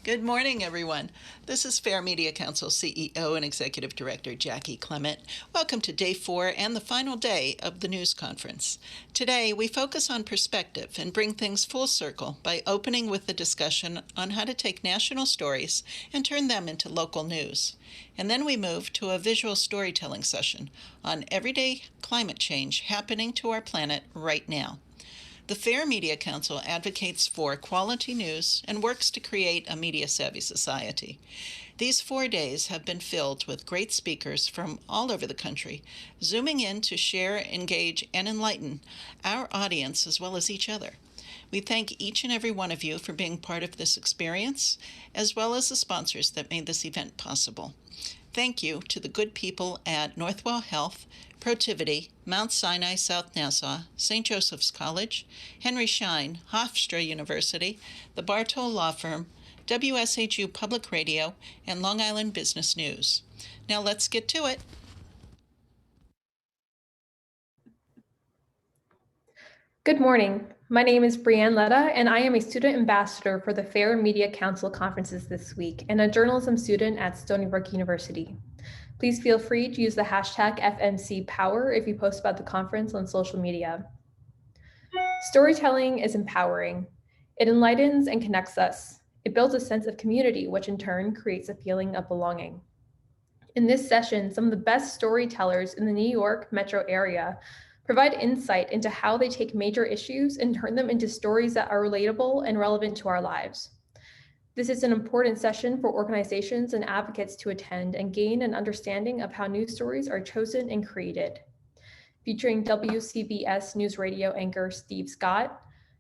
Good morning, everyone. This is Fair Media Council CEO and Executive Director Jackie Clement. Welcome to Day 4 and the final day of the news conference. Today, we focus on perspective and bring things full circle by opening with the discussion on how to take national stories and turn them into local news. And then we move to a visual storytelling session on everyday climate change happening to our planet right now. The Fair Media Council advocates for quality news and works to create a media-savvy society. These 4 days have been filled with great speakers from all over the country, zooming in to share, engage, and enlighten our audience as well as each other. We thank each and every one of you for being part of this experience, as well as the sponsors that made this event possible. Thank you to the good people at Northwell Health, Protiviti, Mount Sinai South Nassau, St. Joseph's College, Henry Schein, Hofstra University, the Bartow Law Firm, WSHU Public Radio, and Long Island Business News. Now let's get to it. Good morning. My name is Brianne Letta, and I am a student ambassador for the Fair Media Council conferences this week and a journalism student at Stony Brook University. Please feel free to use the hashtag FMCPower if you post about the conference on social media. Storytelling is empowering. It enlightens and connects us. It builds a sense of community, which in turn creates a feeling of belonging. In this session, some of the best storytellers in the New York metro area provide insight into how they take major issues and turn them into stories that are relatable and relevant to our lives. This is an important session for organizations and advocates to attend and gain an understanding of how news stories are chosen and created. Featuring WCBS News Radio anchor Steve Scott,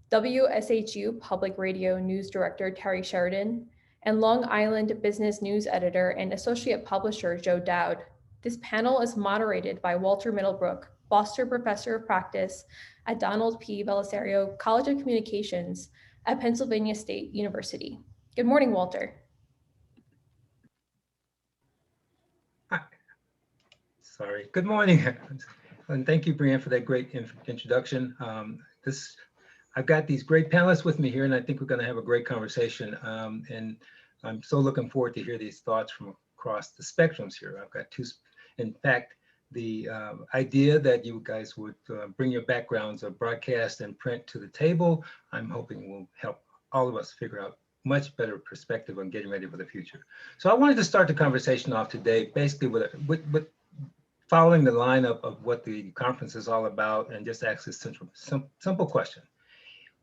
WSHU Public Radio News Director Terry Sheridan, and Long Island Business News Editor and Associate Publisher Joe Dowd. This panel is moderated by Walter Middlebrook, Foster Professor of Practice at Donald P. Belisario College of Communications at Pennsylvania State University. Good morning, Walter. Hi. Sorry. Good morning. And thank you, Brianne, for that great introduction. I've got these great panelists with me here, and I think we're going to have a great conversation. And I'm so looking forward to hear these thoughts from across the spectrums here. I've got two. In fact, the idea that you guys would bring your backgrounds of broadcast and print to the table, I'm hoping will help all of us figure out much better perspective on getting ready for the future. So I wanted to start the conversation off today, basically with following the lineup of what the conference is all about, and just ask this simple question.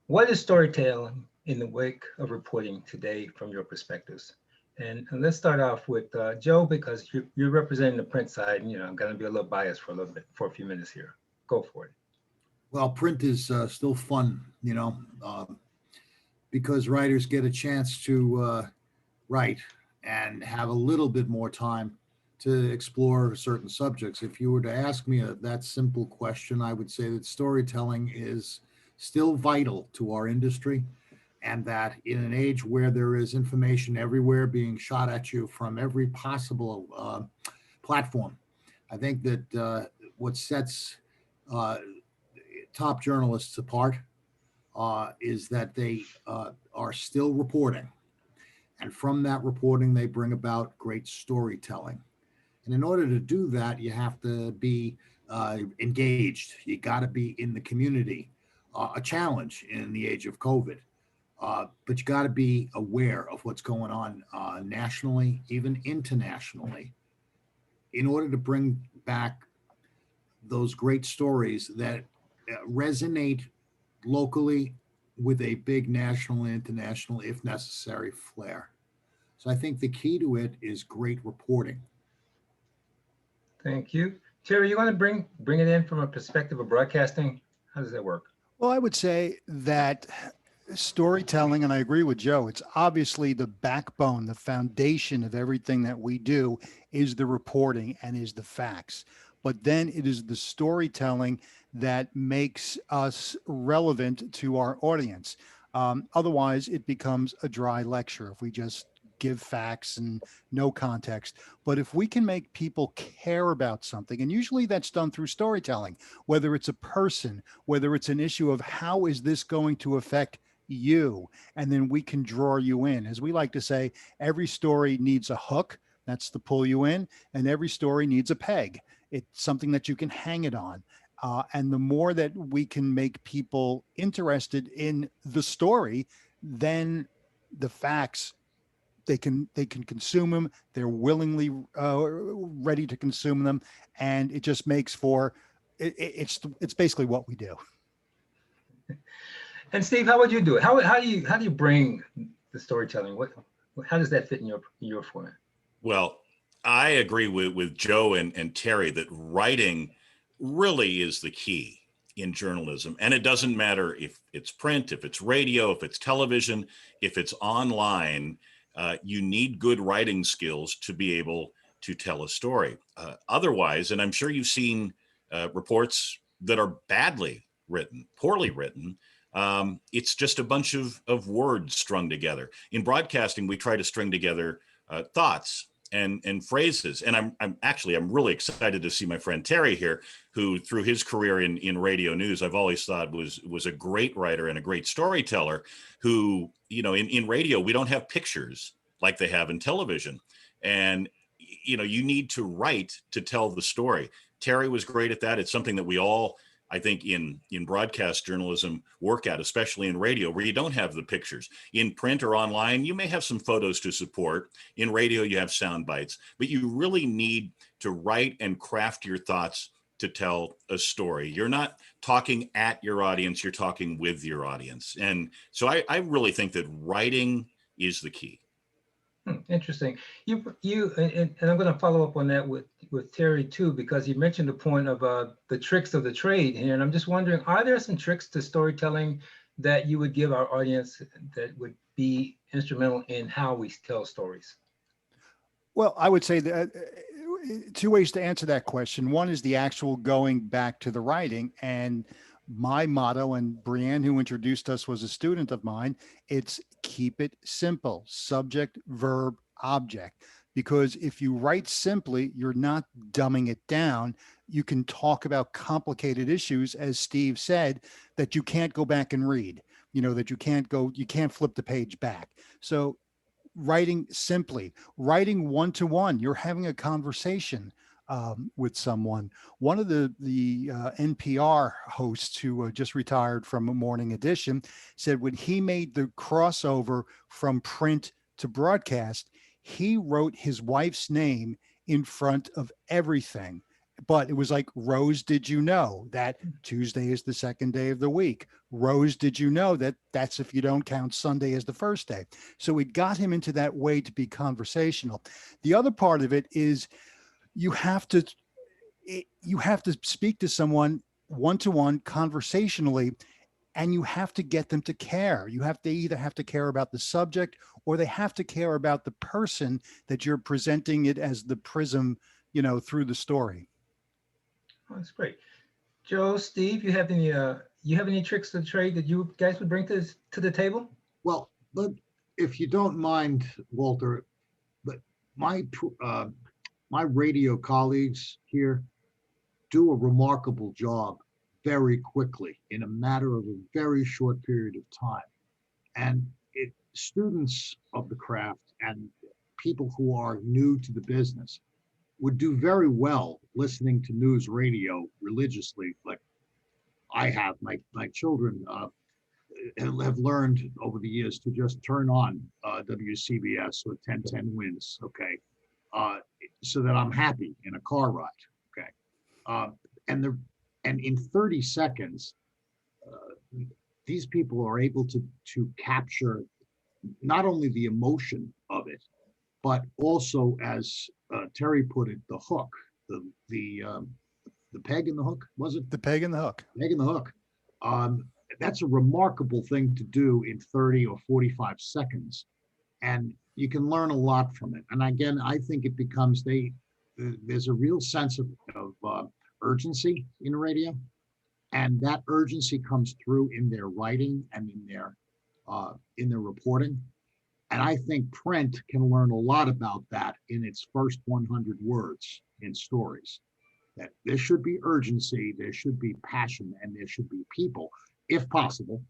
What is storytelling in the wake of reporting today from your perspectives? And let's start off with Joe, because you're representing the print side, and I'm going to be a little biased for a few minutes here. Go for it. Well, print is still fun, because writers get a chance to write and have a little bit more time to explore certain subjects. If you were to ask me that simple question, I would say that storytelling is still vital to our industry, and that in an age where there is information everywhere being shot at you from every possible platform, I think that what sets top journalists apart is that they are still reporting. And from that reporting, they bring about great storytelling. And in order to do that, you have to be engaged. You got to be in the community, a challenge in the age of COVID. But you got to be aware of what's going on nationally, even internationally, in order to bring back those great stories that resonate locally with a big national and international, if necessary, flair. So I think the key to it is great reporting. Thank you. Terry, you want to bring it in from a perspective of broadcasting? How does that work? Well, I would say that storytelling, and I agree with Joe, it's obviously the backbone, the foundation of everything that we do is the reporting and is the facts. But then it is the storytelling that makes us relevant to our audience. Otherwise, it becomes a dry lecture if we just give facts and no context. But if we can make people care about something, and usually that's done through storytelling, whether it's a person, whether it's an issue of how is this going to affect you, and then we can draw you in. As we like to say, every story needs a hook. That's to pull you in, and every story needs a peg. It's something that you can hang it on. And the more that we can make people interested in the story, then the facts, they can consume them. They're willingly ready to consume them, and it just makes for it's basically what we do. And Steve, how would you do it? How do you bring the storytelling? How does that fit in your format? Well, I agree with Joe and Terry that writing really is the key in journalism. And it doesn't matter if it's print, if it's radio, if it's television, if it's online, you need good writing skills to be able to tell a story. Otherwise, and I'm sure you've seen reports that are badly written, poorly written. It's just a bunch of words strung together. In broadcasting, we try to string together thoughts and phrases. And I'm really excited to see my friend Terry here, who through his career in radio news, I've always thought was a great writer and a great storyteller who, in radio, we don't have pictures like they have in television. And, you need to write to tell the story. Terry was great at that. It's something that we all, I think, in broadcast journalism work at, especially in radio, where you don't have the pictures. In print or online, you may have some photos to support. In radio, you have sound bites, but you really need to write and craft your thoughts to tell a story. You're not talking at your audience, you're talking with your audience. And so I really think that writing is the key. Interesting. And I'm going to follow up on that with Terry too, because you mentioned the point of the tricks of the trade here, and I'm just wondering, are there some tricks to storytelling that you would give our audience that would be instrumental in how we tell stories? Well, I would say that two ways to answer that question. One is the actual going back to the writing, and my motto, and Brianne, who introduced us, was a student of mine. It's keep it simple, subject, verb, object. Because if you write simply, you're not dumbing it down. You can talk about complicated issues, as Steve said, that you can't go back and read, that you can't flip the page back. So writing simply, writing one-to-one, you're having a conversation with someone. One of the NPR hosts who just retired from a morning edition said when he made the crossover from print to broadcast, he wrote his wife's name in front of everything. But it was like, Rose, did you know that Tuesday is the second day of the week? Rose, did you know that that's if you don't count Sunday as the first day? So it got him into that way to be conversational. The other part of it is you have to speak to someone one-to-one conversationally, and you have to get them to care. They either have to care about the subject, or they have to care about the person that you're presenting it as the prism, through the story. Oh, that's great. Joe, Steve, you have any tricks of the trade that you guys would bring to the table? Well, if you don't mind, Walter, but my radio colleagues here do a remarkable job very quickly in a matter of a very short period of time. And students of the craft and people who are new to the business would do very well listening to news radio religiously, like I have. My children have learned over the years to just turn on WCBS or 1010 Wins, okay, so that I'm happy in a car ride, okay. And in 30 seconds, these people are able to capture not only the emotion of it, but also, as Terry put it, the hook, the peg in the hook, was it? The peg and the hook. Peg in the hook. That's a remarkable thing to do in 30 or 45 seconds. And you can learn a lot from it. And again, I think it becomes, there's a real sense of urgency in radio. And that urgency comes through in their writing and in their reporting. And I think print can learn a lot about that in its first 100 words in stories. That there should be urgency, there should be passion, and there should be people, if possible,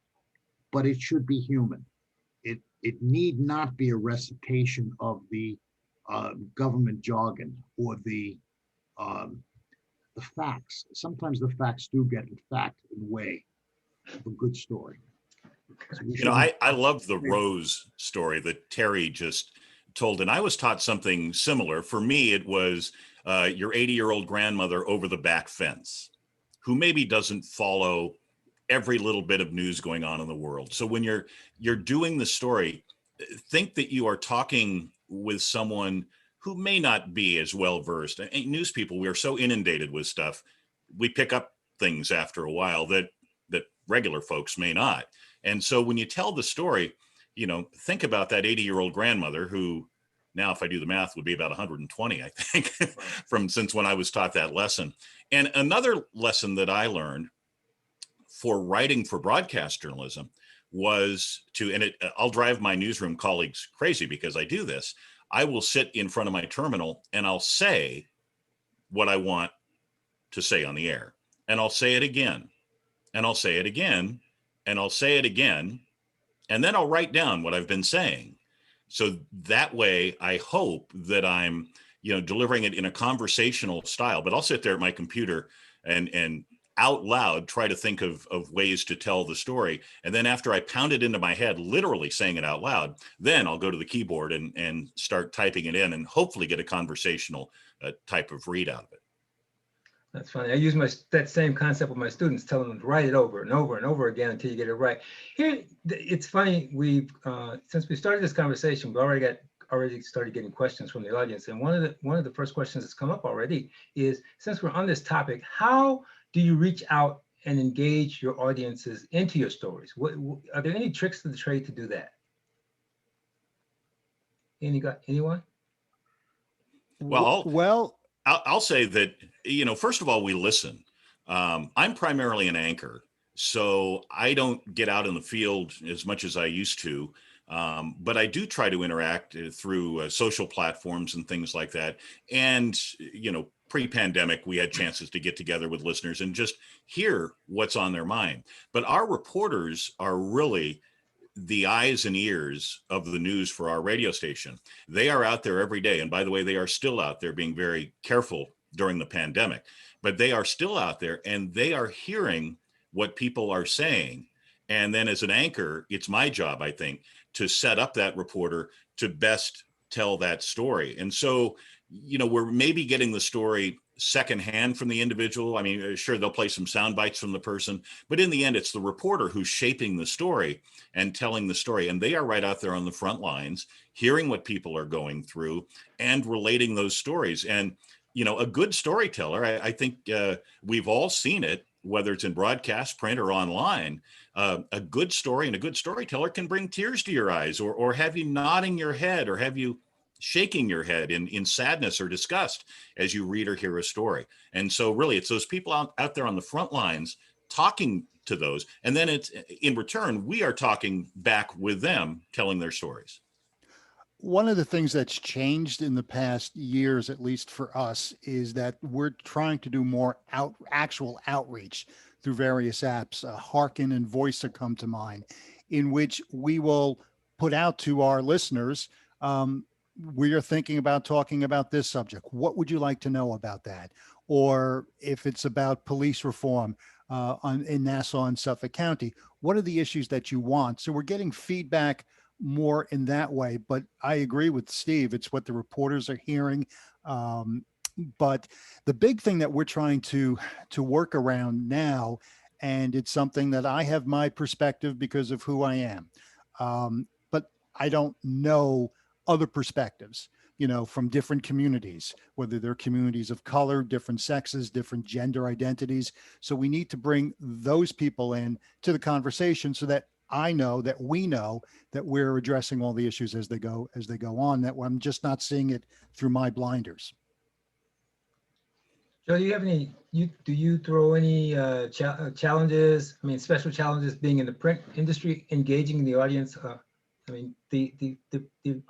but it should be human. It need not be a recitation of the government jargon or the facts. Sometimes the facts do get, in fact, in the way of a good story. So we You know, shouldn't- I love the Rose story that Terry just told, and I was taught something similar. For me, it was your 80-year-old grandmother over the back fence, who maybe doesn't follow every little bit of news going on in the world. So when you're doing the story, think that you are talking with someone who may not be as well versed. News people, we are so inundated with stuff, we pick up things after a while that regular folks may not. And so when you tell the story, you know, think about that 80-year-old grandmother who now, if I do the math, would be about 120, I think, from since when I was taught that lesson. And another lesson that I learned for writing for broadcast journalism was to, and I'll drive my newsroom colleagues crazy because I do this. I will sit in front of my terminal and I'll say what I want to say on the air. And I'll say it again, and I'll say it again, and I'll say it again. And then I'll write down what I've been saying. So that way, I hope that I'm, you know, delivering it in a conversational style, but I'll sit there at my computer and out loud try to think of ways to tell the story. And then after I pound it into my head, literally saying it out loud, then I'll go to the keyboard and start typing it in and hopefully get a conversational type of read out of it. That's funny. I use that same concept with my students, telling them to write it over and over and over again until you get it right. Here, it's funny. We've since we started this conversation, we already started getting questions from the audience. And one of the first questions that's come up already is, since we're on this topic, how do you reach out and engage your audiences into your stories? Are there any tricks to the trade to do that? Anyone? Well, I'll say that, you know, first of all, we listen. I'm primarily an anchor, so I don't get out in the field as much as I used to. But I do try to interact through social platforms and things like that. And, you know, pre-pandemic, we had chances to get together with listeners and just hear what's on their mind. But our reporters are really the eyes and ears of the news for our radio station. They are out there every day. And by the way, they are still out there being very careful during the pandemic, but they are still out there and they are hearing what people are saying. And then as an anchor, it's my job, I think, to set up that reporter to best tell that story. And so, you know, we're maybe getting the story secondhand from the individual. I mean, sure, they'll play some sound bites from the person, but in the end, it's the reporter who's shaping the story and telling the story. And they are right out there on the front lines, hearing what people are going through and relating those stories. And, you know, a good storyteller, I think we've all seen it, whether it's in broadcast, print, or online. A good story and a good storyteller can bring tears to your eyes or have you nodding your head or have you shaking your head in sadness or disgust as you read or hear a story. And so really it's those people out there on the front lines talking to those. And then it's in return, we are talking back with them, telling their stories. One of the things that's changed in the past years, at least for us, is that we're trying to do more actual outreach through various apps. Hearken and Voice come to mind, in which we will put out to our listeners, we are thinking about talking about this subject. What would you like to know about that? Or if it's about police reform in Nassau and Suffolk County, what are the issues that you want? So we're getting feedback more in that way. But I agree with Steve. It's what the reporters are hearing. But the big thing that we're trying to work around now, and it's something that I have my perspective because of who I am. But I don't know other perspectives, you know, from different communities, whether they're communities of color, different sexes, different gender identities. So we need to bring those people in to the conversation so that I know that we know that we're addressing all the issues as they go on, that I'm just not seeing it through my blinders. Joe, do you have do you throw any challenges? I mean, special challenges being in the print industry, engaging the audience? I mean, the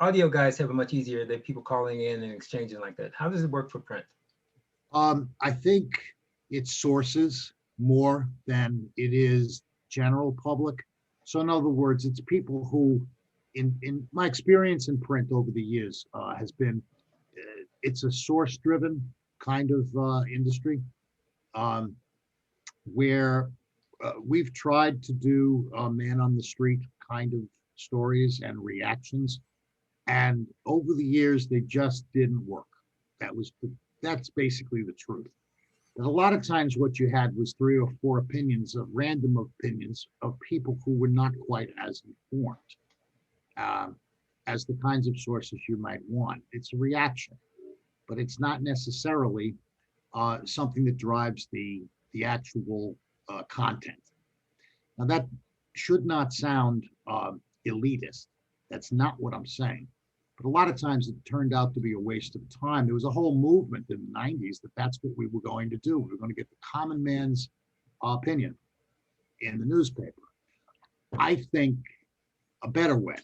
audio guys have a much easier, the people calling in and exchanging like that. How does it work for print? I think it's sources more than it is general public. So in other words, it's people who, in my experience in print over the years, has been, it's a source-driven kind of industry, um, where we've tried to do man on the street kind of stories and reactions, and over the years they just didn't work. That's basically the truth. And a lot of times what you had was 3 or 4 opinions, of random opinions of people who were not quite as informed as the kinds of sources you might want. It's a reaction, but it's not necessarily something that drives the actual content. Now that should not sound elitist. That's not what I'm saying. But a lot of times it turned out to be a waste of time. There was a whole movement in the 90s that that's what we were going to do. We were going to get the common man's opinion in the newspaper. I think a better way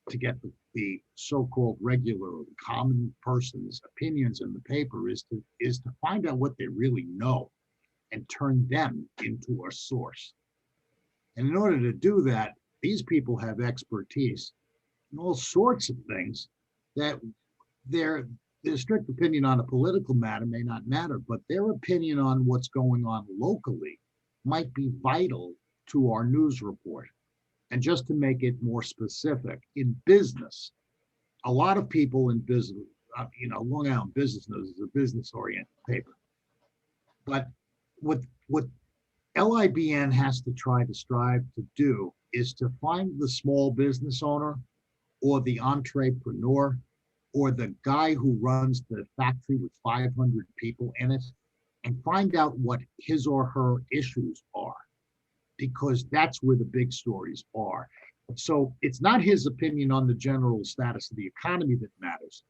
to get the so-called regular or the common person's opinions in the paper is to find out what they really know and turn them into a source. And in order to do that, these people have expertise in all sorts of things that their strict opinion on a political matter may not matter, but their opinion on what's going on locally might be vital to our news report. And just to make it more specific, in business, a lot of people in business, Long Island Business News is a business-oriented paper. But what LIBN has to try to strive to do is to find the small business owner or the entrepreneur or the guy who runs the factory with 500 people in it and find out what his or her issues are, because that's where the big stories are. So it's not his opinion on the general status of the economy that matters.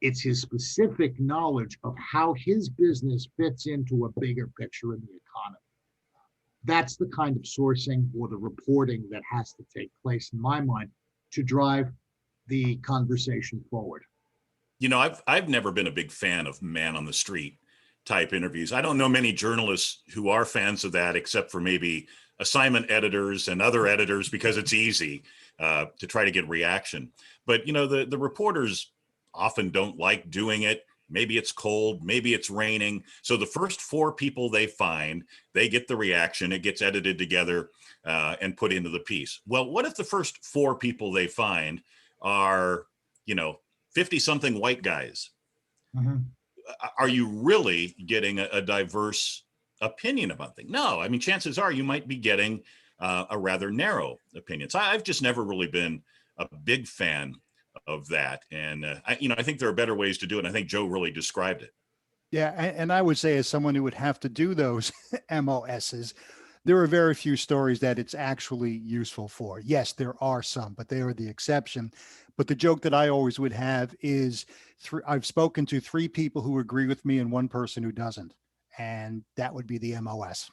It's his specific knowledge of how his business fits into a bigger picture in the economy. That's the kind of sourcing or the reporting that has to take place, in my mind, to drive the conversation forward. I've never been a big fan of man on the street type interviews. I don't know many journalists who are fans of that, except for maybe assignment editors and other editors, because it's easy to try to get reaction. But the reporters often don't like doing it. Maybe it's cold, maybe it's raining. So the first 4 people they find, they get the reaction, it gets edited together and put into the piece. Well, what if the first 4 people they find are, 50-something white guys? Mm-hmm. Are you really getting a diverse opinion about things? No, I mean, chances are you might be getting a rather narrow opinion. So I've just never really been a big fan of that. And, I think there are better ways to do it. And I think Joe really described it. Yeah. And I would say, as someone who would have to do those MOSs, there are very few stories that it's actually useful for. Yes, there are some, but they are the exception. But the joke that I always would have is I've spoken to 3 people who agree with me and 1 person who doesn't. And that would be the MOS.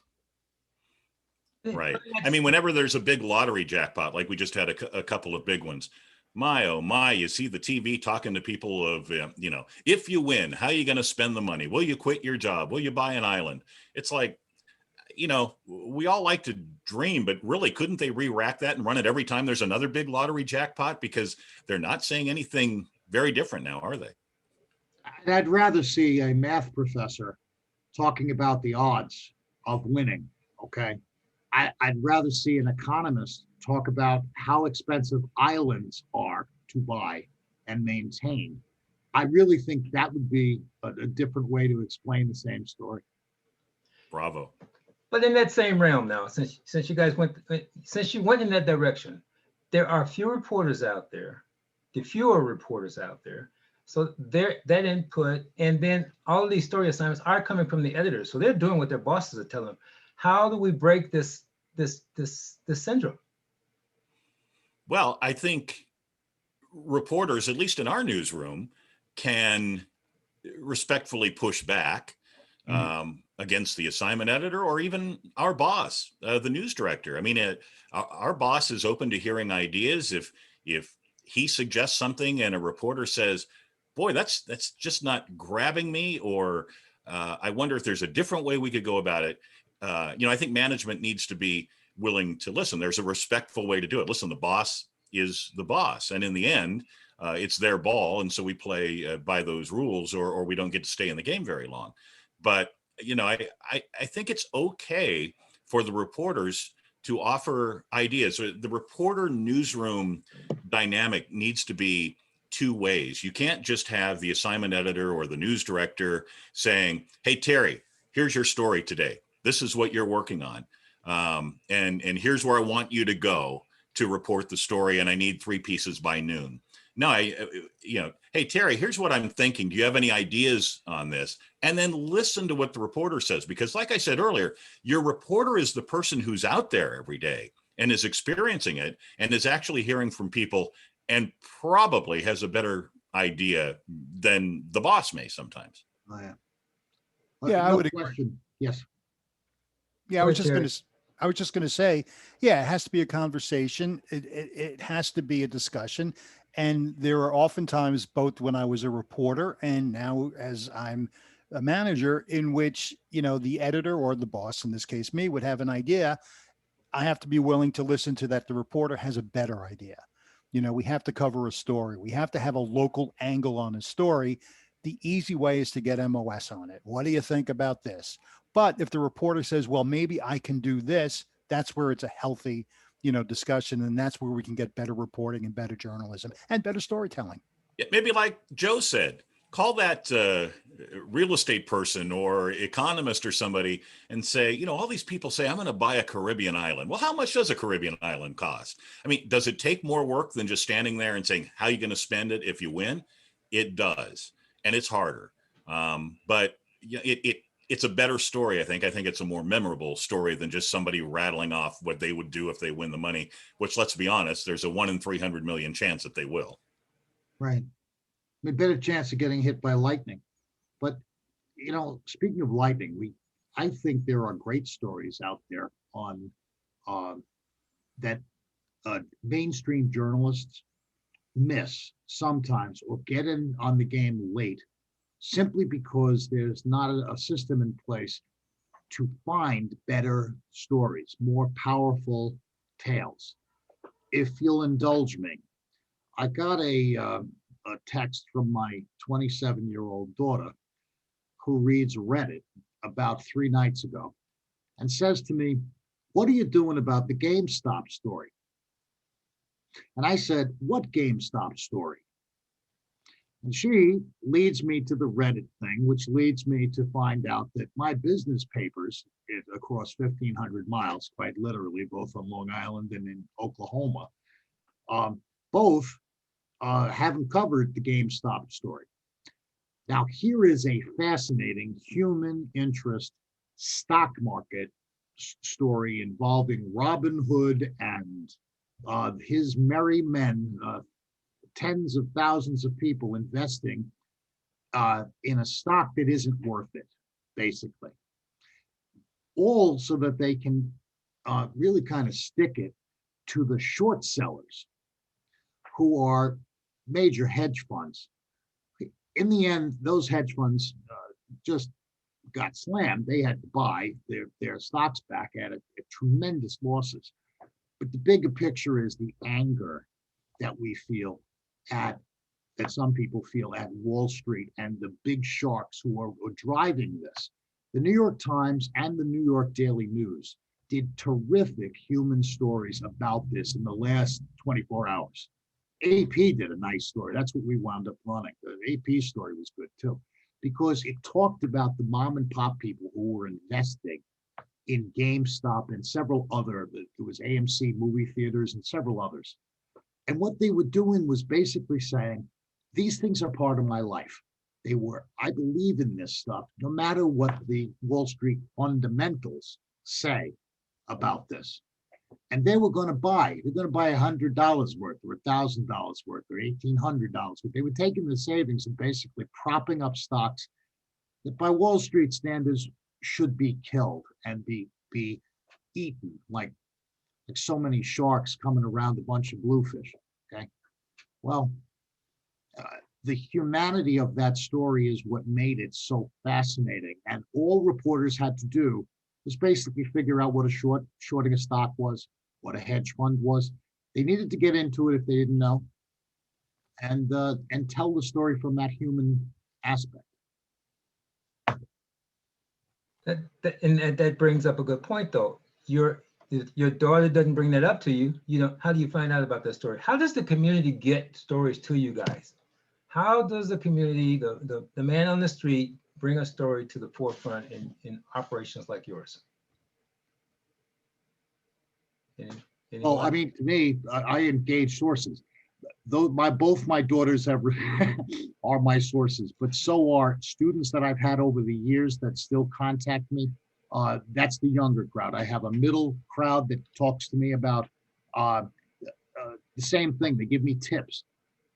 Right. I mean, whenever there's a big lottery jackpot, like we just had a couple of big ones, my, oh my, you see the TV talking to people of, if you win, how are you going to spend the money? Will you quit your job? Will you buy an island? It's like, we all like to dream, but really, couldn't they re-rack that and run it every time there's another big lottery jackpot? Because they're not saying anything very different now, are they? And I'd rather see a math professor talking about the odds of winning, okay? I'd rather see an economist talk about how expensive islands are to buy and maintain. I really think that would be a different way to explain the same story. Bravo. But in that same realm now, since you went in that direction, there are fewer reporters out there. So that input, and then all of these story assignments are coming from the editors. So they're doing what their bosses are telling them. How do we break this syndrome? Well, I think reporters, at least in our newsroom, can respectfully push back against the assignment editor or even our boss, the news director. I mean, our boss is open to hearing ideas. If he suggests something and a reporter says, boy, that's just not grabbing me, or I wonder if there's a different way we could go about it. I think management needs to be willing to listen. There's a respectful way to do it. Listen, the boss is the boss, and in the end, it's their ball, and so we play by those rules, or we don't get to stay in the game very long. But I think it's okay for the reporters to offer ideas. The reporter newsroom dynamic needs to be two ways. You can't just have the assignment editor or the news director saying, "Hey, Terry, here's your story today. This is what you're working on. And here's where I want you to go to report the story. And I need 3 pieces by noon." No, hey, Terry, here's what I'm thinking. Do you have any ideas on this? And then listen to what the reporter says. Because like I said earlier, your reporter is the person who's out there every day and is experiencing it and is actually hearing from people and probably has a better idea than the boss may sometimes. Oh, yeah. Yeah, I No would agree. question. Yes. Yeah, I Go was ahead, just going to say, yeah, it has to be a conversation. It has to be a discussion. And there are oftentimes, both when I was a reporter and now as I'm a manager, in which, the editor or the boss, in this case, me, would have an idea. I have to be willing to listen to that. The reporter has a better idea. We have to cover a story. We have to have a local angle on a story. The easy way is to get MOS on it. What do you think about this? But if the reporter says, well, maybe I can do this, that's where it's a healthy, discussion. And that's where we can get better reporting and better journalism and better storytelling. Yeah, maybe like Joe said, call that real estate person or economist or somebody and say, all these people say, I'm going to buy a Caribbean island. Well, how much does a Caribbean island cost? I mean, does it take more work than just standing there and saying, how are you going to spend it if you win? It does. And it's harder. But it's a better story, I think. I think it's a more memorable story than just somebody rattling off what they would do if they win the money, which, let's be honest, there's a 1 in 300 million chance that they will. Right. A better chance of getting hit by lightning. But, speaking of lightning, I think there are great stories out there on that mainstream journalists miss sometimes or get in on the game late simply because there's not a system in place to find better stories, more powerful tales. If you'll indulge me, I got a text from my 27-year-old daughter who reads Reddit about 3 nights ago and says to me, "What are you doing about the GameStop story?" And I said, "What GameStop story?" And she leads me to the Reddit thing, which leads me to find out that my business papers across 1,500 miles, quite literally, both on Long Island and in Oklahoma, both haven't covered the GameStop story. Now, here is a fascinating human interest stock market story involving Robin Hood and his merry men, tens of thousands of people investing in a stock that isn't worth it, basically. All so that they can really kind of stick it to the short sellers, who are major hedge funds. In the end, those hedge funds just got slammed. They had to buy their stocks back at tremendous losses. But the bigger picture is the anger that we feel that some people feel at Wall Street and the big sharks who are driving this. The New York Times and the New York Daily News did terrific human stories about this in the last 24 hours. AP did a nice story. That's what we wound up running. The AP story was good too, because it talked about the mom and pop people who were investing in GameStop and several other, it was AMC movie theaters and several others. And what they were doing was basically saying, these things are part of my life. I believe in this stuff, no matter what the Wall Street fundamentals say about this. And they were going to buy, they're going to buy $100 worth or $1,000 worth or $1,800 worth. They were taking the savings and basically propping up stocks that by Wall Street standards should be killed and be eaten like so many sharks coming around a bunch of bluefish. Okay. Well, the humanity of that story is what made it so fascinating. And all reporters had to do was basically figure out what a shorting a stock was, what a hedge fund was. They needed to get into it if they didn't know, and tell the story from that human aspect. That brings up a good point, though. Your daughter doesn't bring that up to you. You know, how do you find out about that story? How does the community get stories to you guys? How does the community, the man on the street, bring a story to the forefront in operations like yours? Well, I Anyone? mean, to me, I engage sources. Though both my daughters have are my sources, but so are students that I've had over the years that still contact me. That's the younger crowd. I have a middle crowd that talks to me about uh, the same thing. They give me tips.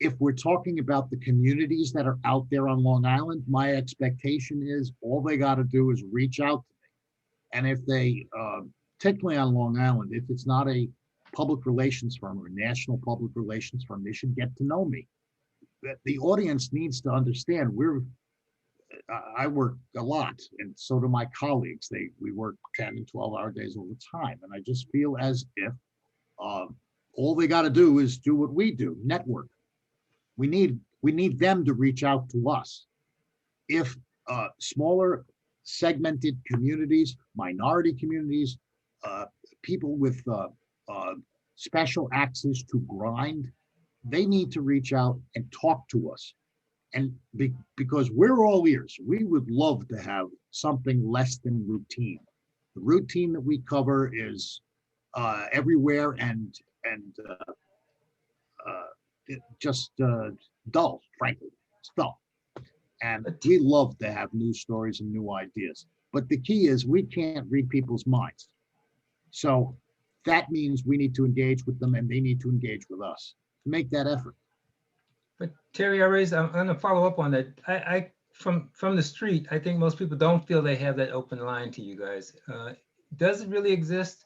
If we're talking about the communities that are out there on Long Island, my expectation is all they got to do is reach out to me. And if they, particularly on Long Island, if it's not a public relations firm or a national public relations firm, they should get to know me. The audience needs to understand I work a lot, and so do my colleagues. We work 10 and 12-hour days all the time. And I just feel as if all they got to do is do what we do, network. We need them to reach out to us. If smaller segmented communities, minority communities, people with special access to grind, they need to reach out and talk to us. And because we're all ears, we would love to have something less than routine. The routine that we cover is everywhere and just dull, frankly. It's dull. And we love to have new stories and new ideas. But the key is we can't read people's minds. So that means we need to engage with them and they need to engage with us to make that effort. But Terry, I'm going to follow up on that. I from the street, I think most people don't feel they have that open line to you guys. Does it really exist?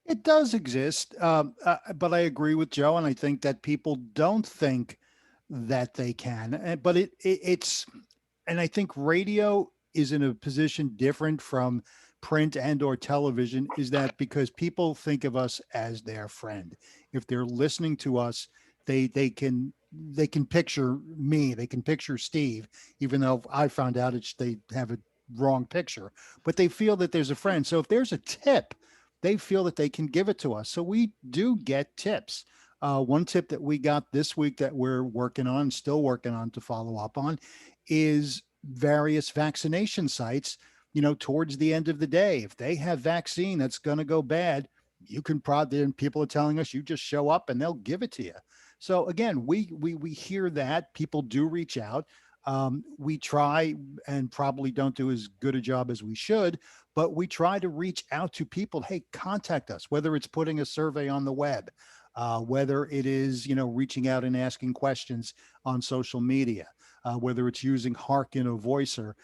It does exist, but I agree with Joe, and I think that people don't think that they can. But it's, and I think radio is in a position different from print and or television, is that because people think of us as their friend. If they're listening to us, they can picture me, they can picture Steve, even though I found out they have a wrong picture, but they feel that there's a friend. So if there's a tip, they feel that they can give it to us. So we do get tips. One tip that we got this week that we're working on, still working on to follow up on, is various vaccination sites. You know, towards the end of the day, if they have vaccine that's going to go bad, you can people are telling us you just show up and they'll give it to you. So again, we hear that people do reach out. We try and probably don't do as good a job as we should, but we try to reach out to people. Hey, contact us, whether it's putting a survey on the web, whether it is, reaching out and asking questions on social media, whether it's using Harkin or Voicer.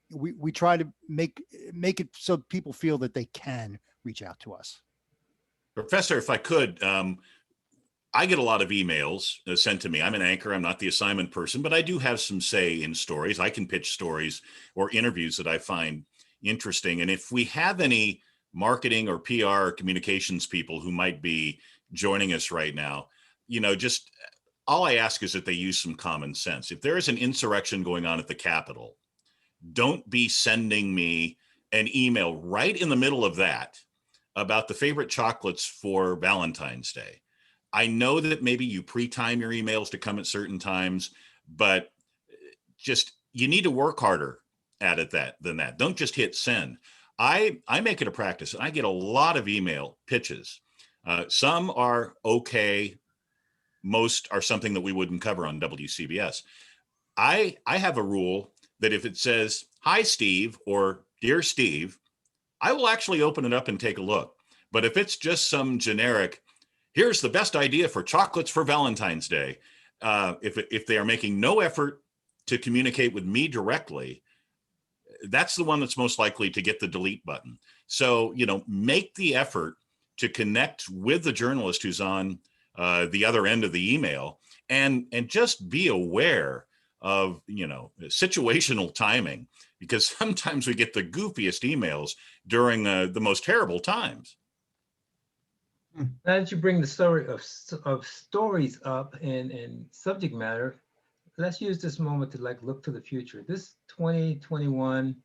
We try to make it so people feel that they can reach out to us. Professor, if I could, I get a lot of emails sent to me. I'm an anchor. I'm not the assignment person, but I do have some say in stories. I can pitch stories or interviews that I find interesting. And if we have any marketing or PR or communications people who might be joining us right now, just all I ask is that they use some common sense. If there is an insurrection going on at the Capitol, don't be sending me an email right in the middle of that about the favorite chocolates for Valentine's Day. I know that maybe you pre-time your emails to come at certain times, but you need to work harder at it than that. Don't just hit send. I make it a practice, and I get a lot of email pitches. Some are okay. Most are something that we wouldn't cover on WCBS. I have a rule that if it says, "Hi, Steve," or "Dear Steve," I will actually open it up and take a look. But if it's just some generic, "Here's the best idea for chocolates for Valentine's Day," if they are making no effort to communicate with me directly, that's the one that's most likely to get the delete button. So, make the effort to connect with the journalist who's on the other end of the email, and just be aware of, situational timing, because sometimes we get the goofiest emails during the most terrible times. Now that you bring the story of stories up and subject matter, let's use this moment to look to the future. This 2021,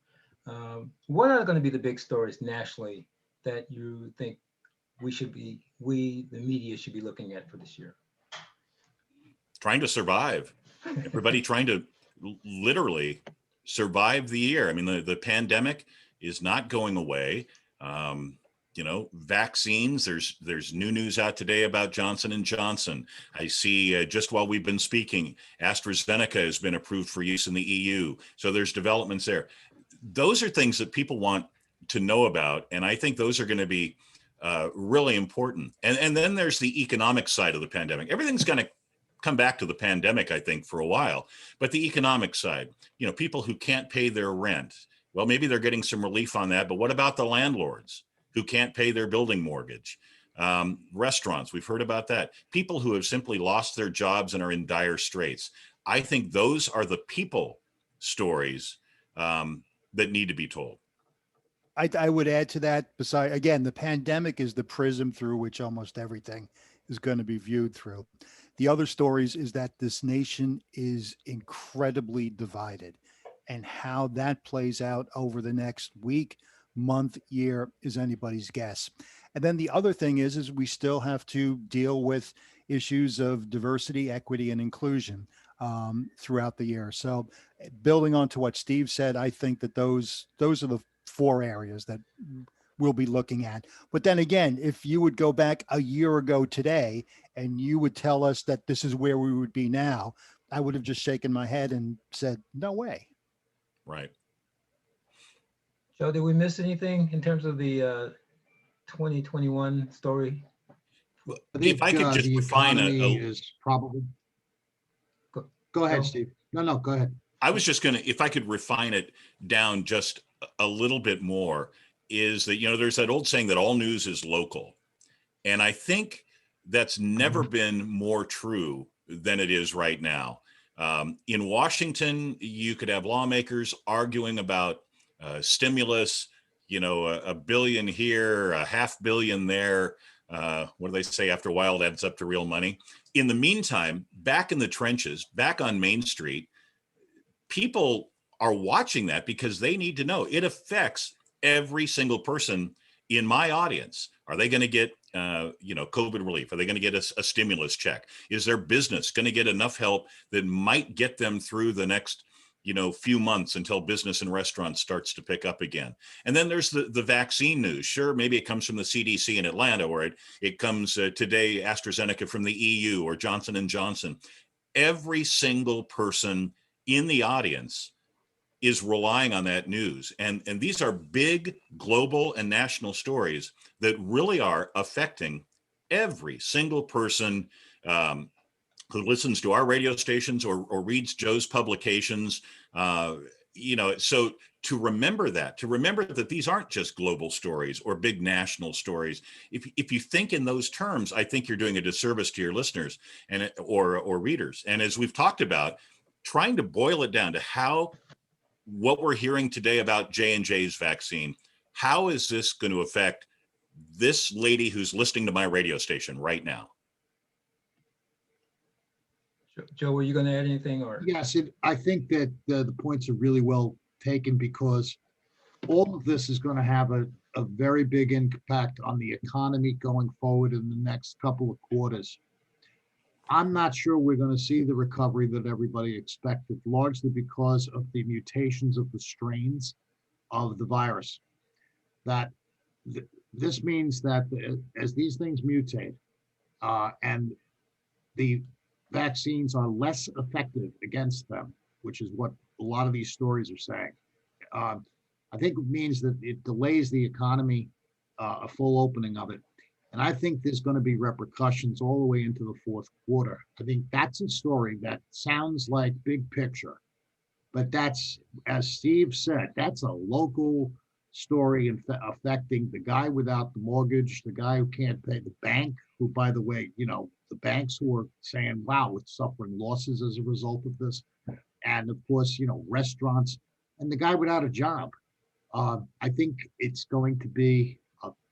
what are going to be the big stories nationally that you think we, the media, should be looking at for this year? Trying to survive. Everybody trying to literally survive the year. I mean, the pandemic is not going away. Vaccines, there's new news out today about Johnson and Johnson. I see just while we've been speaking, AstraZeneca has been approved for use in the EU. So there's developments there. Those are things that people want to know about. And I think those are going to be really important. And then there's the economic side of the pandemic. Everything's going to come back to the pandemic, I think, for a while. But the economic side, people who can't pay their rent, well, maybe they're getting some relief on that. But what about the landlords who can't pay their building mortgage? Restaurants, we've heard about that. People who have simply lost their jobs and are in dire straits. I think those are the people stories that need to be told. I would add to that, besides, again, the pandemic is the prism through which almost everything is going to be viewed through. The other stories is that this nation is incredibly divided, and how that plays out over the next week, month, year is anybody's guess. And then the other thing is we still have to deal with issues of diversity, equity, and inclusion throughout the year. So building on to what Steve said, I think that those are the 4 areas that we'll be looking at. But then again, if you would go back a year ago today and you would tell us that this is where we would be now, I would have just shaken my head and said, no way. Right. Joe, did we miss anything in terms of the 2021 story? If I could just the refine economy is probably. Go ahead, Joe? Steve. No, go ahead. I was just if I could refine it down just a little bit more, is that, there's that old saying that all news is local. And I think that's never been more true than it is right now. In Washington, you could have lawmakers arguing about stimulus, $1 billion here, $500 million there. What do they say? After a while, it adds up to real money. In the meantime, back in the trenches, back on Main Street, people are watching that because they need to know. It affects every single person in my audience. Are they going to get, COVID relief? Are they going to get a stimulus check? Is their business going to get enough help that might get them through the next, few months until business and restaurants starts to pick up again? And then there's the vaccine news. Sure, maybe it comes from the CDC in Atlanta, or it comes today, AstraZeneca from the EU, or Johnson and Johnson. Every single person in the audience is relying on that news. And these are big global and national stories that really are affecting every single person who listens to our radio stations or reads Joe's publications. So to remember that these aren't just global stories or big national stories. If you think in those terms, I think you're doing a disservice to your listeners or readers. And as we've talked about, trying to boil it down to what we're hearing today about J&J's vaccine, how is this going to affect this lady who's listening to my radio station right now? Joe, were you going to add anything? Or Yes, I think that the points are really well taken, because all of this is going to have a very big impact on the economy going forward in the next couple of quarters. I'm not sure we're going to see the recovery that everybody expected, largely because of the mutations of the strains of the virus. That this means that as these things mutate and the vaccines are less effective against them, which is what a lot of these stories are saying, I think it means that it delays the economy, a full opening of it. And I think there's going to be repercussions all the way into the fourth quarter. I think that's a story that sounds like big picture, but that's, as Steve said, that's a local story affecting the guy without the mortgage, the guy who can't pay, the bank, who, by the way, the banks who are saying, wow, it's suffering losses as a result of this. and of course, restaurants, and the guy without a job. I think it's going to be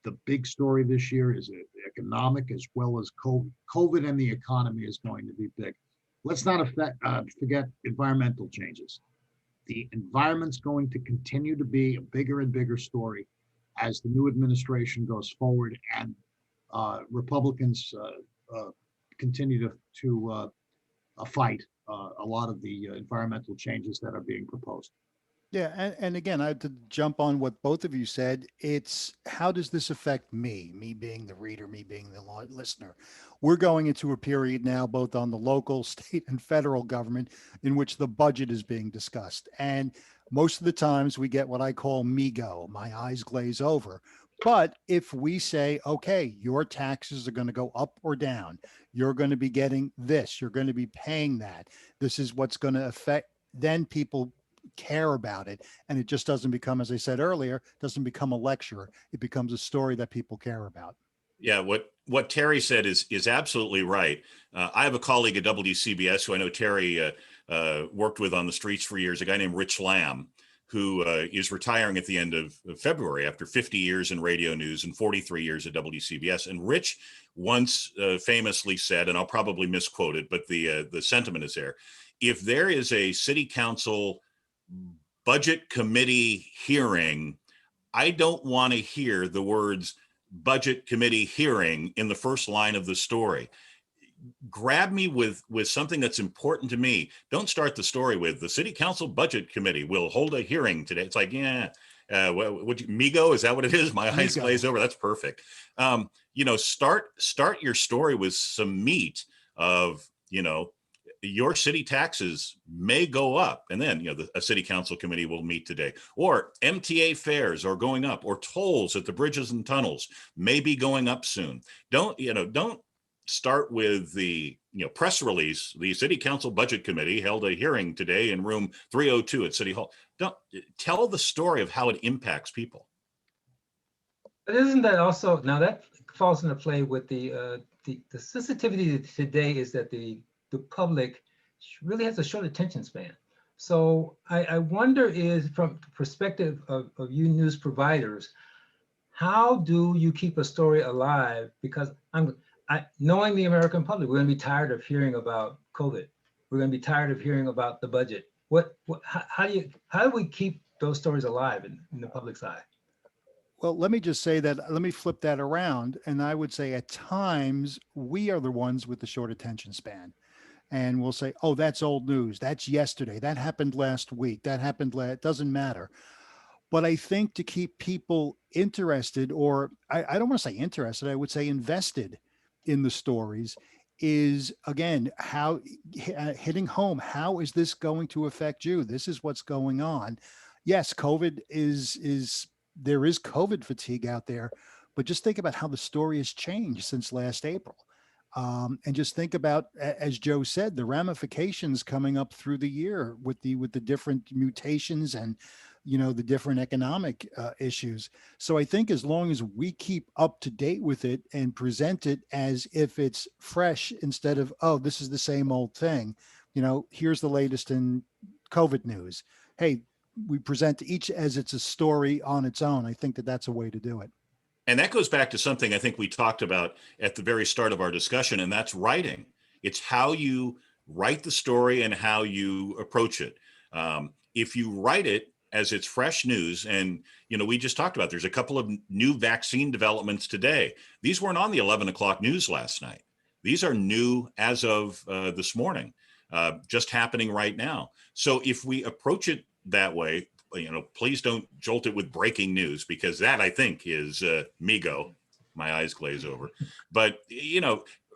the big story this year is economic as well as COVID. COVID and the economy is going to be big. Let's not forget environmental changes. The environment's going to continue to be a bigger and bigger story as the new administration goes forward and Republicans continue to fight a lot of the environmental changes that are being proposed. Yeah, and again, I have to jump on what both of you said. It's how does this affect me? Me being the reader, me being the listener. We're going into a period now, both on the local, state, and federal government, in which the budget is being discussed. And most of the times we get what I call me go, my eyes glaze over. But if we say, okay, your taxes are going to go up or down, you're going to be getting this, you're going to be paying that, this is what's going to affect, then people care about it, and it just doesn't become, as I said earlier, doesn't become a lecture. It becomes a story that people care about. Yeah, what Terry said is absolutely right. I have a colleague at WCBS who I know Terry worked with on the streets for years, a guy named Rich Lamb, who is retiring at the end of February after 50 years in radio news and 43 years at WCBS. And Rich once famously said, and I'll probably misquote it, but the sentiment is there: if there is a city council budget committee hearing, I don't want to hear the words budget committee hearing in the first line of the story. Grab me with something that's important to me. Don't start the story with the city council budget committee will hold a hearing today. It's like, yeah, Migo, is that what it is? My eyes glaze over. That's perfect. Start your story with some meat of, your city taxes may go up, and then a city council committee will meet today, or MTA fares are going up, or tolls at the bridges and tunnels may be going up soon. Don't start with the press release. The city council budget committee held a hearing today in room 302 at City Hall. Don't tell the story of how it impacts people. But isn't that also, now that falls into play with the sensitivity today is that the public really has a short attention span. So I wonder, is from the perspective of you news providers, how do you keep a story alive? Because knowing the American public, we're going to be tired of hearing about COVID. We're going to be tired of hearing about the budget. How do we keep those stories alive in the public's eye? Well, let me just say that, let me flip that around. And I would say at times we are the ones with the short attention span. And we'll say, oh, that's old news. That's yesterday. That happened last week. That happened it doesn't matter. But I think to keep people interested, or I don't want to say interested, I would say invested in the stories, is again, how hitting home, how is this going to affect you? This is what's going on. Yes, COVID there is COVID fatigue out there, but just think about how the story has changed since last April. And just think about, as Joe said, the ramifications coming up through the year with the different mutations and, the different economic issues. So I think as long as we keep up to date with it and present it as if it's fresh instead of, oh, this is the same old thing, here's the latest in COVID news. Hey, we present each as it's a story on its own. I think that's a way to do it. And that goes back to something I think we talked about at the very start of our discussion, and that's writing. It's how you write the story and how you approach it. If you write it as it's fresh news, and we just talked about, there's a couple of new vaccine developments today. These weren't on the 11 o'clock news last night. These are new as of this morning, just happening right now. So if we approach it that way, please don't jolt it with breaking news, because that, I think, is Migo. My eyes glaze over. But,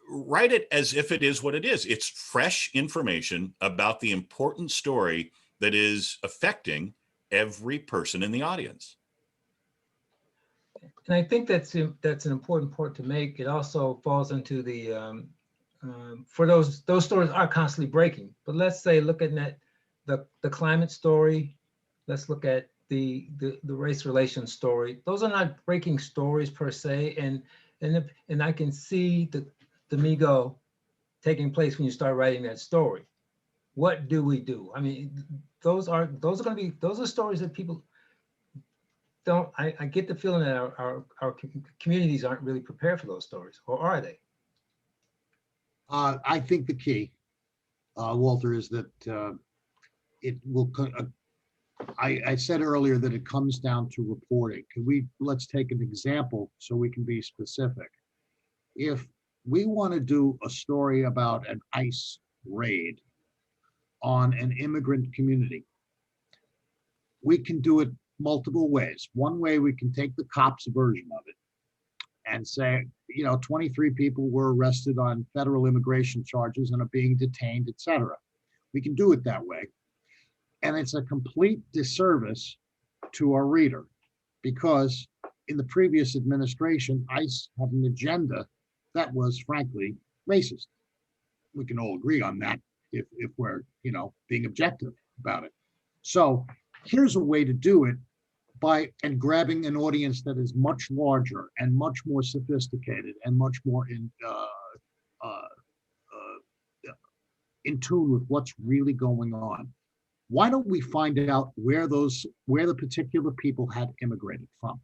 write it as if it is what it is. It's fresh information about the important story that is affecting every person in the audience. And I think that's an important point to make. It also falls into the, for those stories are constantly breaking. But let's say, look at the climate story. Let's look at the race relations story. Those are not breaking stories per se, and I can see the Migo taking place when you start writing that story. what do we do? I mean, those are stories that people don't. I get the feeling that our communities aren't really prepared for those stories, or are they? I think the key, Walter, is that it will. I said earlier that it comes down to reporting. Let's take an example so we can be specific. If we want to do a story about an ICE raid on an immigrant community, we can do it multiple ways. One way, we can take the cops' version of it and say, 23 people were arrested on federal immigration charges and are being detained, etc. We can do it that way. And it's a complete disservice to our reader, because in the previous administration, ICE had an agenda that was frankly racist. We can all agree on that if we're, being objective about it. So here's a way to do it and grabbing an audience that is much larger and much more sophisticated and much more in tune with what's really going on. Why don't we find out where the particular people had immigrated from?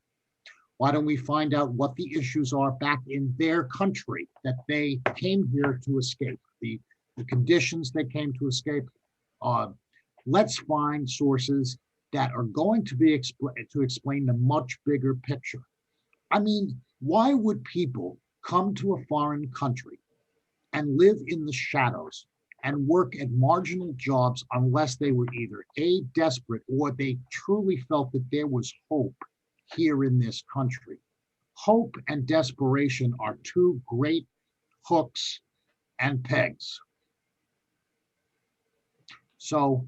Why don't we find out what the issues are back in their country that they came here to escape, the conditions they came to escape? Let's find sources that are going to be to explain the much bigger picture. I mean, why would people come to a foreign country and live in the shadows and work at marginal jobs unless they were either A, desperate, or they truly felt that there was hope here in this country? Hope and desperation are two great hooks and pegs. So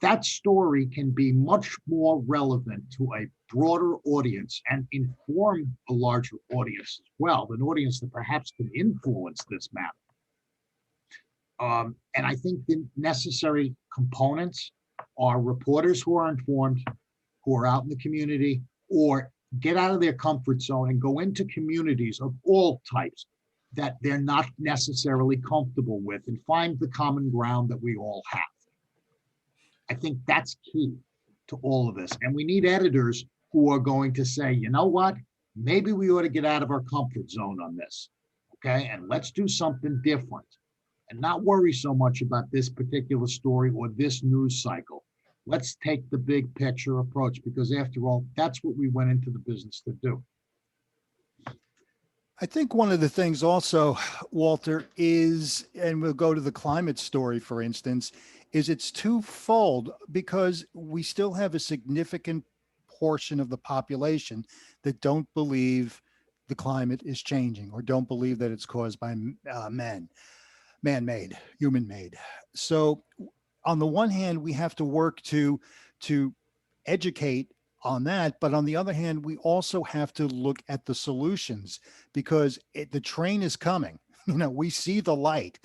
that story can be much more relevant to a broader audience and inform a larger audience as well, an audience that perhaps can influence this matter. And I think the necessary components are reporters who are informed, who are out in the community, or get out of their comfort zone and go into communities of all types that they're not necessarily comfortable with, and find the common ground that we all have. I think that's key to all of this. And we need editors who are going to say, you know what, maybe we ought to get out of our comfort zone on this, okay? And let's do something different and not worry so much about this particular story or this news cycle. Let's take the big picture approach, because after all, that's what we went into the business to do. I think one of the things also, Walter, is, and we'll go to the climate story, for instance, is it's twofold, because we still have a significant portion of the population that don't believe the climate is changing, or don't believe that it's caused by man-made, human-made. So on the one hand, we have to work to educate on that, but on the other hand, we also have to look at the solutions, because the train is coming. We see the light,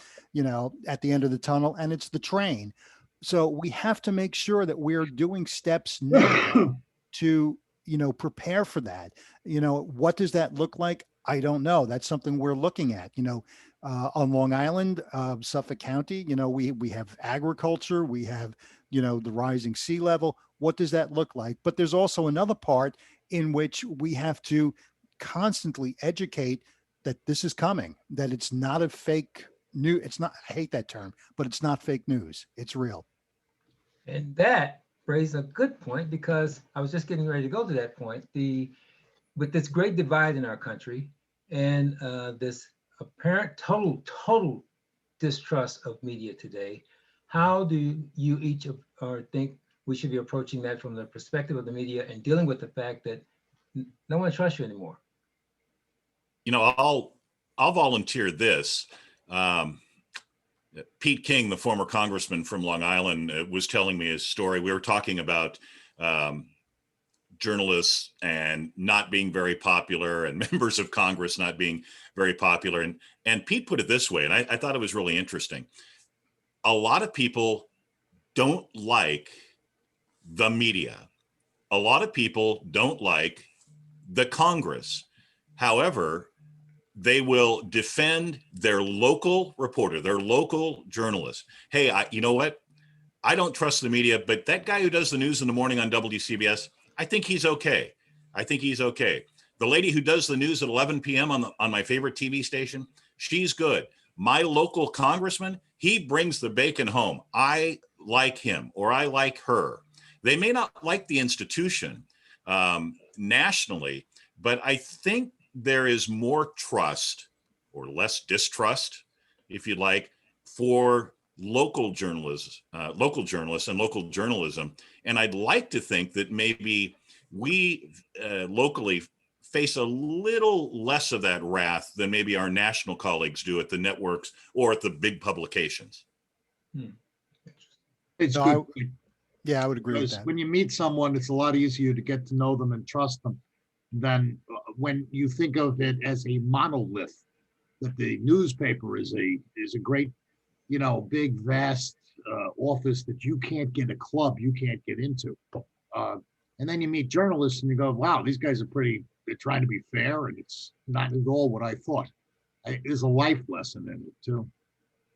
at the end of the tunnel, and it's the train. So we have to make sure that we're doing steps now to, prepare for that. What does that look like? I don't know. That's something we're looking at. On Long Island, Suffolk County, we have agriculture, we have, the rising sea level. What does that look like? But there's also another part in which we have to constantly educate that this is coming, that it's not a fake news. It's not, I hate that term, but it's not fake news. It's real. And that raises a good point, because I was just getting ready to go to that point. With this great divide in our country, and this apparent total distrust of media today, how do you each think we should be approaching that from the perspective of the media, and dealing with the fact that no one trusts you anymore? I'll volunteer this. Pete King, the former congressman from Long Island, was telling me his story. We were talking about journalists and not being very popular, and members of Congress not being very popular. And Pete put it this way, and I thought it was really interesting. A lot of people don't like the media. A lot of people don't like the Congress. However, they will defend their local reporter, their local journalist. Hey, you know what? I don't trust the media, but that guy who does the news in the morning on WCBS, I think he's okay. I think he's okay. The lady who does the news at 11 p.m. on my favorite TV station, she's good. My local congressman, he brings the bacon home. I like him or I like her. They may not like the institution nationally, but I think there is more trust or less distrust, if you like, for local journalists and local journalism. And I'd like to think that maybe we locally face a little less of that wrath than maybe our national colleagues do at the networks or at the big publications. It's No, good. Yeah, I would agree with Because that. when you meet someone, it's a lot easier to get to know them and trust them than when you think of it as a monolith, that the newspaper is a great, big, vast office that you can't get a club, you can't get into. And then you meet journalists and you go, wow, these guys they're trying to be fair, and it's not at all what I thought. There's a life lesson in it too.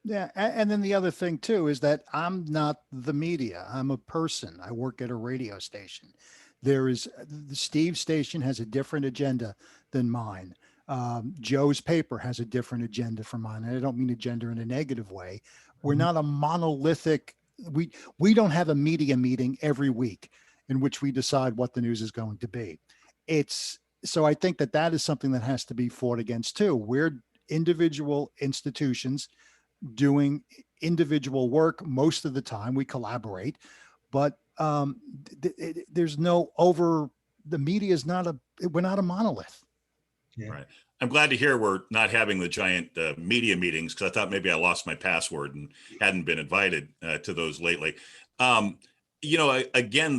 Yeah. And then the other thing too is that I'm not the media. I'm a person. I work at a radio station. The Steve station has a different agenda than mine. Joe's paper has a different agenda from mine. And I don't mean agenda in a negative way. We're not a monolithic. We don't have a media meeting every week in which we decide what the news is going to be. So I think that is something that has to be fought against too. We're individual institutions doing individual work. Most of the time we collaborate, but there's no the media is we're not a monolith. Yeah. Right. I'm glad to hear we're not having the giant media meetings, because I thought maybe I lost my password and hadn't been invited to those lately. Again,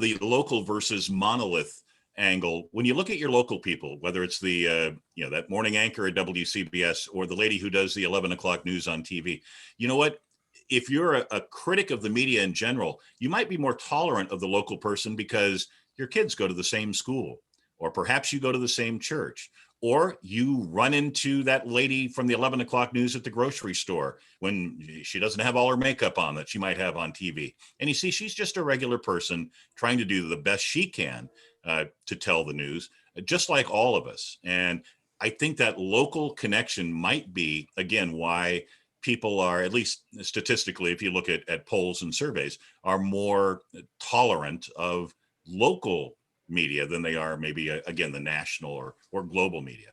the local versus monolith angle, when you look at your local people, whether it's the that morning anchor at WCBS or the lady who does the 11 o'clock news on TV, you know what? If you're a critic of the media in general, you might be more tolerant of the local person because your kids go to the same school, or perhaps you go to the same church, or you run into that lady from the 11 o'clock news at the grocery store when she doesn't have all her makeup on that she might have on TV. And you see, she's just a regular person trying to do the best she can to tell the news, just like all of us. And I think that local connection might be, again, why people are, at least statistically, if you look at polls and surveys, are more tolerant of local media than they are maybe, again, the national or global media.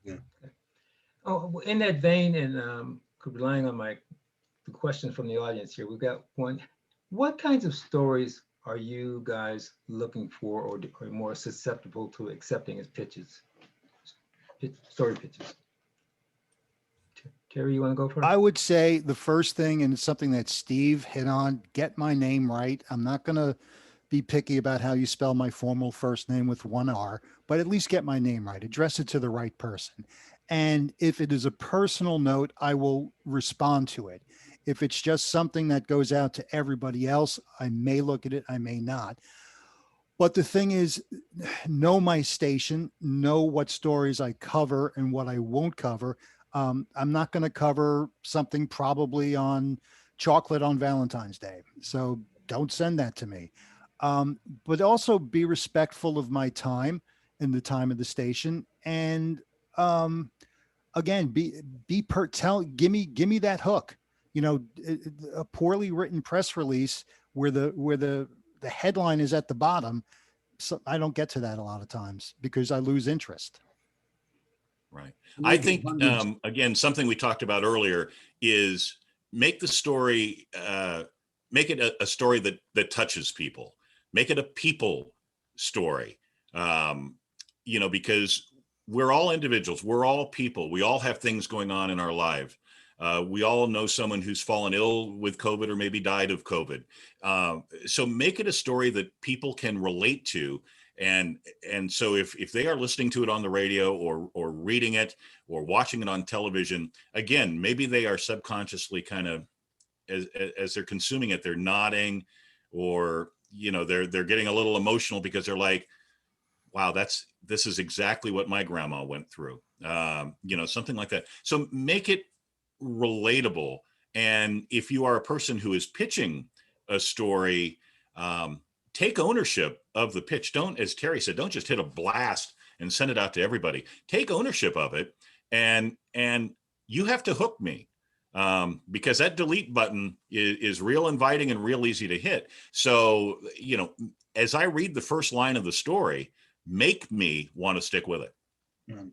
Yeah. Oh, in that vein, and relying on the questions from the audience here, we've got one. What kinds of stories are you guys looking for, or more susceptible to accepting as story pitches? Terry, you want to go first? I would say the first thing, and it's something that Steve hit on, get my name right. I'm not going to be picky about how you spell my formal first name with one R, but at least get my name right. Address it to the right person. And if it is a personal note, I will respond to it. If it's just something that goes out to everybody else, I may look at it, I may not. But the thing is, know my station, know what stories I cover and what I won't cover. I'm not going to cover something probably on chocolate on Valentine's Day. So don't send that to me. But also be respectful of my time and the time of the station. And again, give me that hook. A poorly written press release where the headline is at the bottom. So I don't get to that a lot of times because I lose interest. Right. I think, again, something we talked about earlier is make the story, make it a story that touches people. Make it a people story, because we're all individuals. We're all people. We all have things going on in our lives. We all know someone who's fallen ill with COVID or maybe died of COVID. So make it a story that people can relate to. And so if they are listening to it on the radio or reading it or watching it on television, again, maybe they are subconsciously kind of, as they're consuming it, they're nodding, or they're getting a little emotional because they're like, wow, this is exactly what my grandma went through. Something like that. So make it relatable. And if you are a person who is pitching a story, take ownership of the pitch. Don't, as Terry said, don't just hit a blast and send it out to everybody. Take ownership of it, and you have to hook me, because that delete button is real inviting and real easy to hit. So, as I read the first line of the story, make me want to stick with it. Yeah.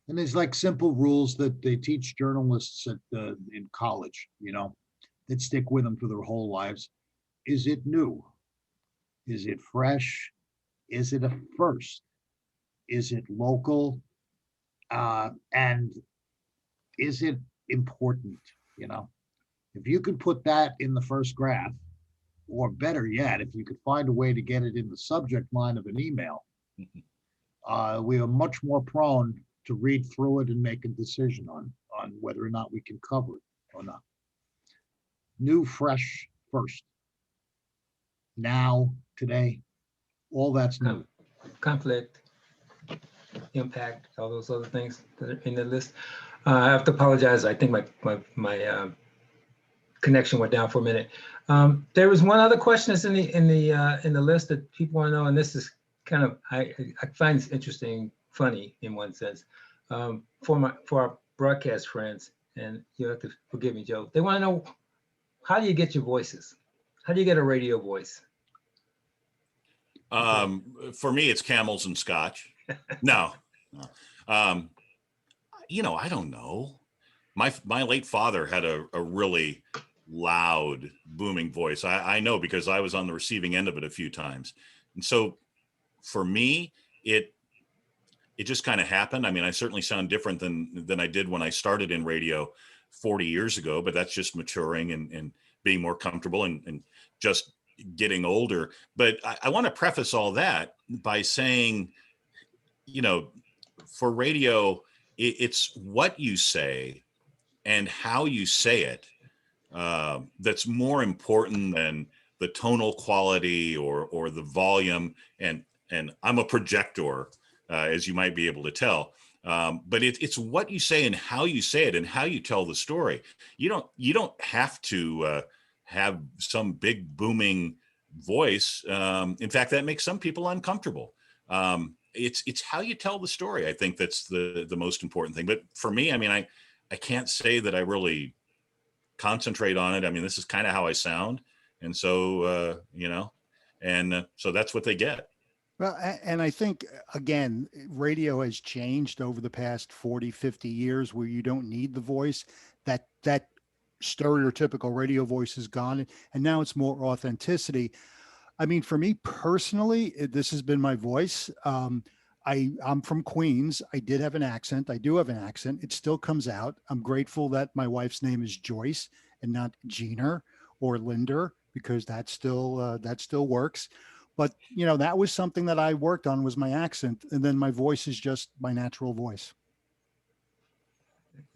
And there's like simple rules that they teach journalists in college, that stick with them for their whole lives. Is it new? Is it fresh? Is it a first? Is it local? And is it important? If you could put that in the first graph, or better yet, if you could find a way to get it in the subject line of an email, we are much more prone to read through it and make a decision on whether or not we can cover it or not. New, fresh, first. Now, today, all that's new. Conflict, impact, all those other things that are in the list. I have to apologize. I think my connection went down for a minute. There was one other question that's in the list that people want to know, and this is kind of, I find this interesting, funny in one sense, for our broadcast friends, and you have to forgive me, Joe. They want to know, how do you get your voices? How do you get a radio voice? For me, it's camels and scotch. No. I don't know. My late father had a really loud, booming voice. I know, because I was on the receiving end of it a few times. And so for me, it just kind of happened. I mean, I certainly sound different than I did when I started in radio 40 years ago, but that's just maturing and being more comfortable and just getting older. But I want to preface all that by saying, for radio, it's what you say and how you say it that's more important than the tonal quality or the volume. And I'm a projector, as you might be able to tell. But it's what you say and how you say it and how you tell the story. You don't have to have some big booming voice. In fact, that makes some people uncomfortable. It's how you tell the story. I think that's the most important thing. But for me, I mean, I can't say that I really concentrate on it. I mean, this is kind of how I sound. And so, so that's what they get. Well, and I think, again, radio has changed over the past 40, 50 years where you don't need the voice. That stereotypical radio voice is gone. And now it's more authenticity. I mean, for me personally, this has been my voice. I'm from Queens. I did have an accent. I do have an accent. It still comes out. I'm grateful that my wife's name is Joyce and not Jeaner or Linder, because that still works. But, that was something that I worked on, was my accent. And then my voice is just my natural voice.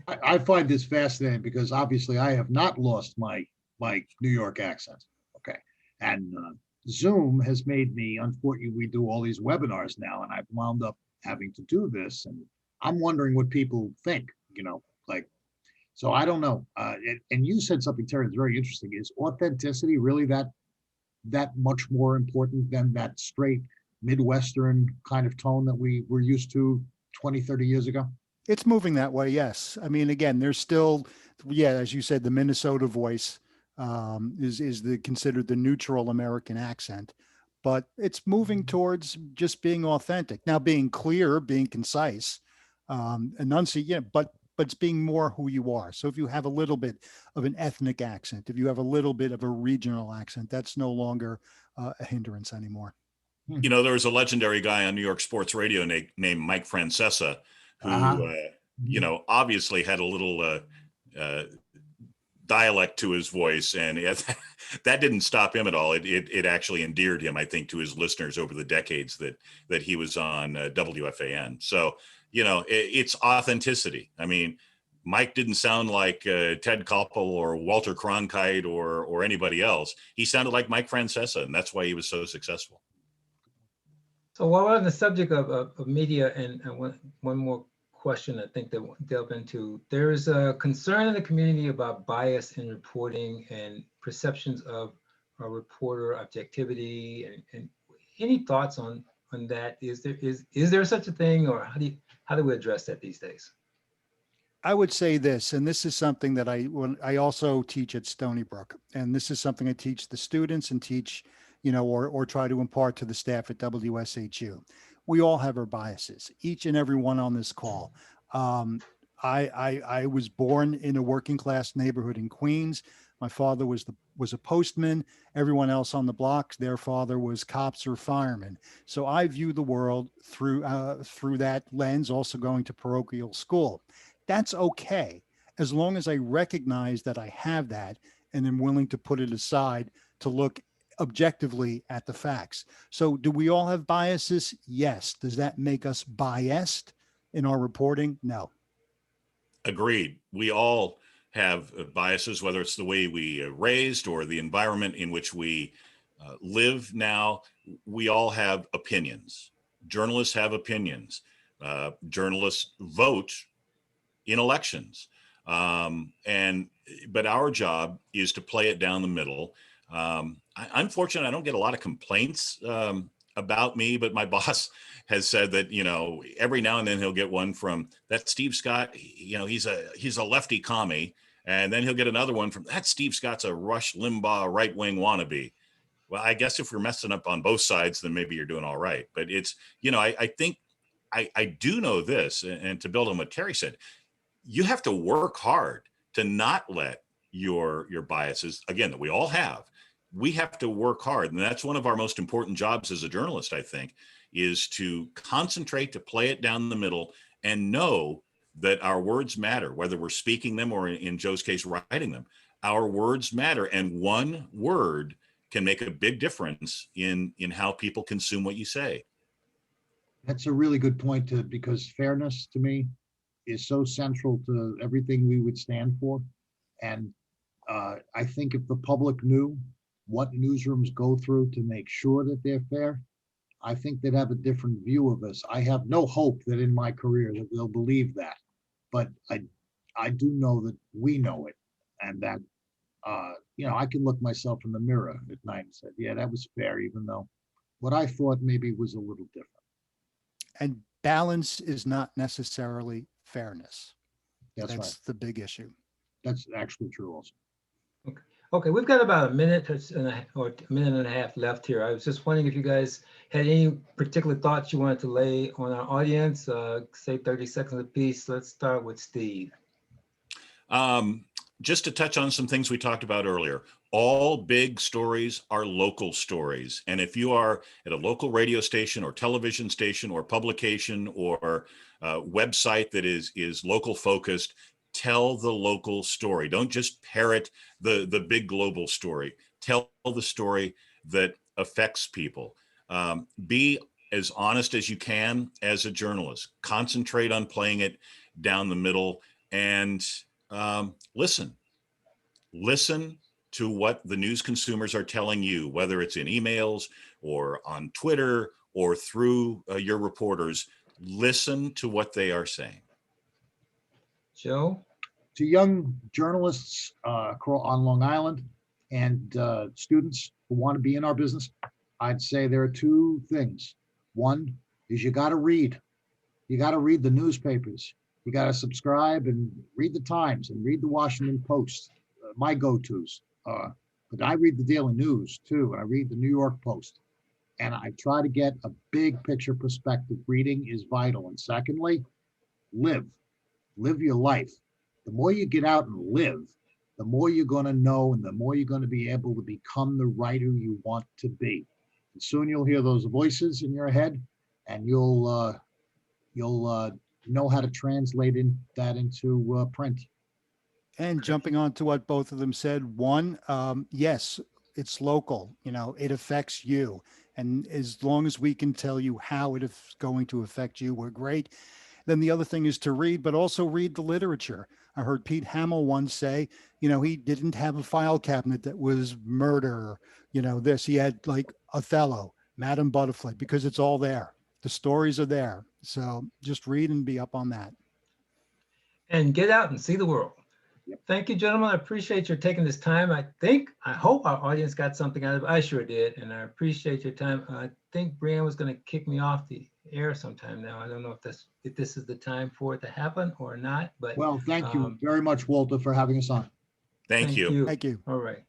I find this fascinating because obviously I have not lost my New York accent. Okay. And Zoom has made me, unfortunately, we do all these webinars now, and I've wound up having to do this. And I'm wondering what people think, so I don't know. And you said something, Terry, that's very interesting. Is authenticity really that much more important than that straight Midwestern kind of tone that we were used to 20, 30 years ago? It's moving that way, yes. I mean, again, there's still, as you said, the Minnesota voice is considered the neutral American accent, but it's moving towards just being authentic. Now, being clear, being concise, enunciate, but it's being more who you are. So if you have a little bit of an ethnic accent, if you have a little bit of a regional accent, that's no longer a hindrance anymore. There was a legendary guy on New York sports radio named Mike Francesa, who, obviously had a little dialect to his voice, and that didn't stop him at all. It actually endeared him, I think, to his listeners over the decades that he was on WFAN. So, it's authenticity. I mean, Mike didn't sound like Ted Koppel or Walter Cronkite or anybody else. He sounded like Mike Francesa, and that's why he was so successful. So while we're on the subject of media, and one more question I think that we'll delve into, there is a concern in the community about bias in reporting and perceptions of a reporter objectivity, and any thoughts on that? Is there such a thing, or how do we address that these days? I would say this, and this is something that I also teach at Stony Brook, and this is something I teach the students and teach, or try to impart to the staff at WSHU. We all have our biases, each and every one on this call. Um, I was born in a working class neighborhood in Queens. My father was a postman. Everyone else on the blocks, their father was cops or firemen. So I view the world through that lens. Also going to parochial school. That's okay, as long as I recognize that I have that and am willing to put it aside to look objectively at the facts. So, do we all have biases? Yes. Does that make us biased in our reporting? No. Agreed. We all have biases, whether it's the way we raised or the environment in which we live now. We all have opinions. Journalists have opinions. Journalists vote in elections. But our job is to play it down the middle. I'm fortunate. I don't get a lot of complaints about me, but my boss has said that, every now and then he'll get one from that Steve Scott, he's a lefty commie. And then he'll get another one from that Steve Scott's a Rush Limbaugh right-wing wannabe. Well, I guess if you're messing up on both sides, then maybe you're doing all right. But it's, I think I do know this, and to build on what Terry said, you have to work hard to not let your biases, again, that we all have, we have to work hard. And that's one of our most important jobs as a journalist, I think, is to concentrate, to play it down the middle, and know that our words matter, whether we're speaking them or in Joe's case, writing them. Our words matter. And one word can make a big difference in how people consume what you say. That's a really good point, because fairness to me is so central to everything we would stand for. And I think if the public knew what newsrooms go through to make sure that they're fair, I think they'd have a different view of us. I have no hope that in my career that they'll believe that, but I do know that we know it, and that I can look myself in the mirror at night and say, yeah, that was fair, even though what I thought maybe was a little different. And balance is not necessarily fairness. That's right. The big issue. That's actually true also. Okay, we've got about a minute or a minute and a half left here. I was just wondering if you guys had any particular thoughts you wanted to lay on our audience, say 30 seconds apiece. Let's start with Steve. Just to touch on some things we talked about earlier, all big stories are local stories. And if you are at a local radio station or television station or publication or website that is local focused, tell the local story. Don't just parrot the big global story. Tell the story that affects people. Be as honest as you can as a journalist. Concentrate on playing it down the middle, and listen to what the news consumers are telling you, whether it's in emails or on Twitter or through your reporters. Listen to what they are saying. Joe? To young journalists on Long Island and students who want to be in our business, I'd say there are two things. One is you got to read. You got to read the newspapers. You got to subscribe and read the Times and read the Washington Post, my go-tos. But I read the Daily News too, and I read the New York Post. And I try to get a big picture perspective. Reading is vital. And secondly, live your life. The more you get out and live, the more you're going to know, and the more you're going to be able to become the writer you want to be. And soon you'll hear those voices in your head, and you'll know how to translate that into print. And jumping on to what both of them said, one, yes, it's local, it affects you. And as long as we can tell you how it is going to affect you, we're great. Then the other thing is to read, but also read the literature. I heard Pete Hamill once say, he didn't have a file cabinet that was murder, this. He had like Othello. Madam Butterfly, because it's all there. The stories are there. So just read and be up on that. And get out and see the world. Thank you, gentlemen. I appreciate your taking this time. I hope our audience got something out of it. I sure did. And I appreciate your time. I think Brianne was going to kick me off the air sometime now. I don't know if this is the time for it to happen or not, but Well, thank you very much, Walter, for having us on. Thank you. Thank you. All right.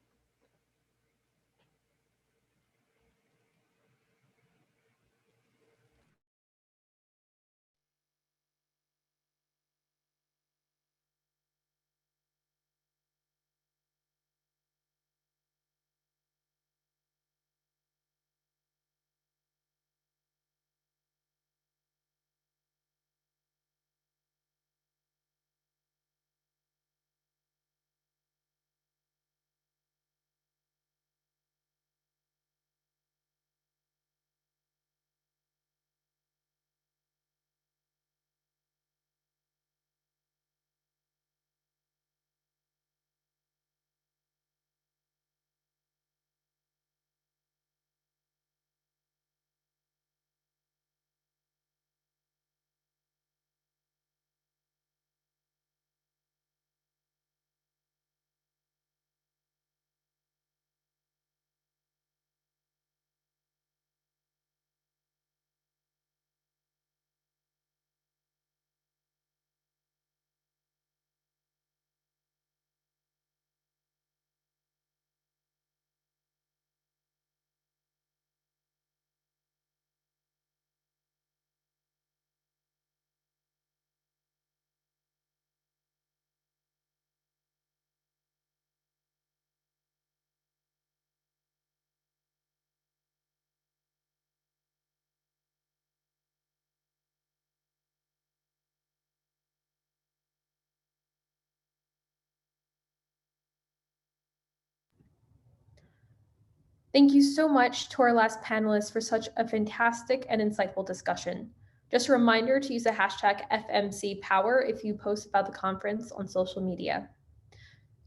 Thank you so much to our last panelists for such a fantastic and insightful discussion. Just a reminder to use the hashtag FMCPower if you post about the conference on social media.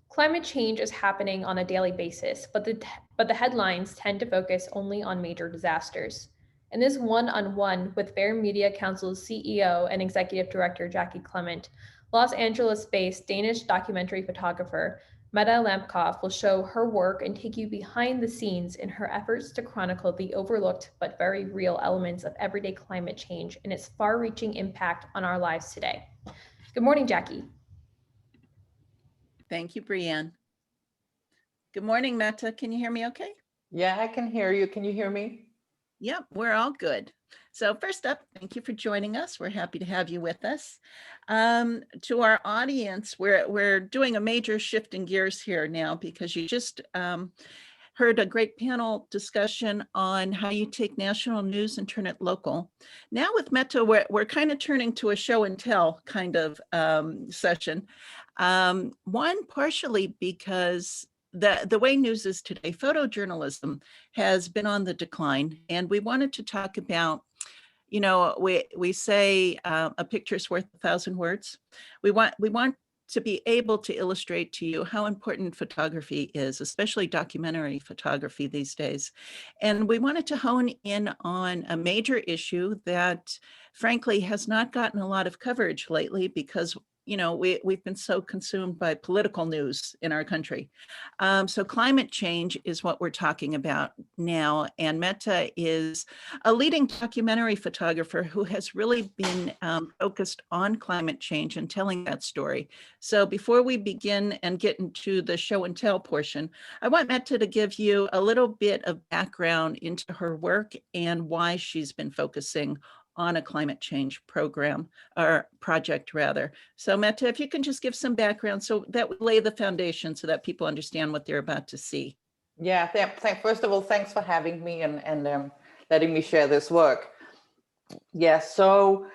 Climate change is happening on a daily basis, but the headlines tend to focus only on major disasters. In this one-on-one with Fair Media Council's CEO and Executive Director Jackie Clement, Los Angeles-based Danish documentary photographer Mette Lampkoff will show her work and take you behind the scenes in her efforts to chronicle the overlooked but very real elements of everyday climate change and its far-reaching impact on our lives today. Good morning, Jackie. Thank you, Brianne. Good morning, Mette. Can you hear me okay? Yeah, I can hear you. Can you hear me? Yep, we're all good. So first up, thank you for joining us. We're happy to have you with us. To our audience, we're doing a major shift in gears here now because you just heard a great panel discussion on how you take national news and turn it local. Now with Mette, we're kind of turning to a show and tell kind of session. One, partially because the way news is today, photojournalism has been on the decline, and we wanted to talk about, you know, we say a picture's worth 1,000 words. We want to be able to illustrate to you how important photography is, especially documentary photography these days. And we wanted to hone in on a major issue that frankly has not gotten a lot of coverage lately because you know, we've been so consumed by political news in our country. So climate change is what we're talking about now. And Mette is a leading documentary photographer who has really been focused on climate change and telling that story. So before we begin and get into the show and tell portion, I want Mette to give you a little bit of background into her work and why she's been focusing on a climate change program or project rather. So Mette, if you can just give some background so that would lay the foundation so that people understand what they're about to see. Yeah, first of all, thanks for having me and letting me share this work. Yeah, so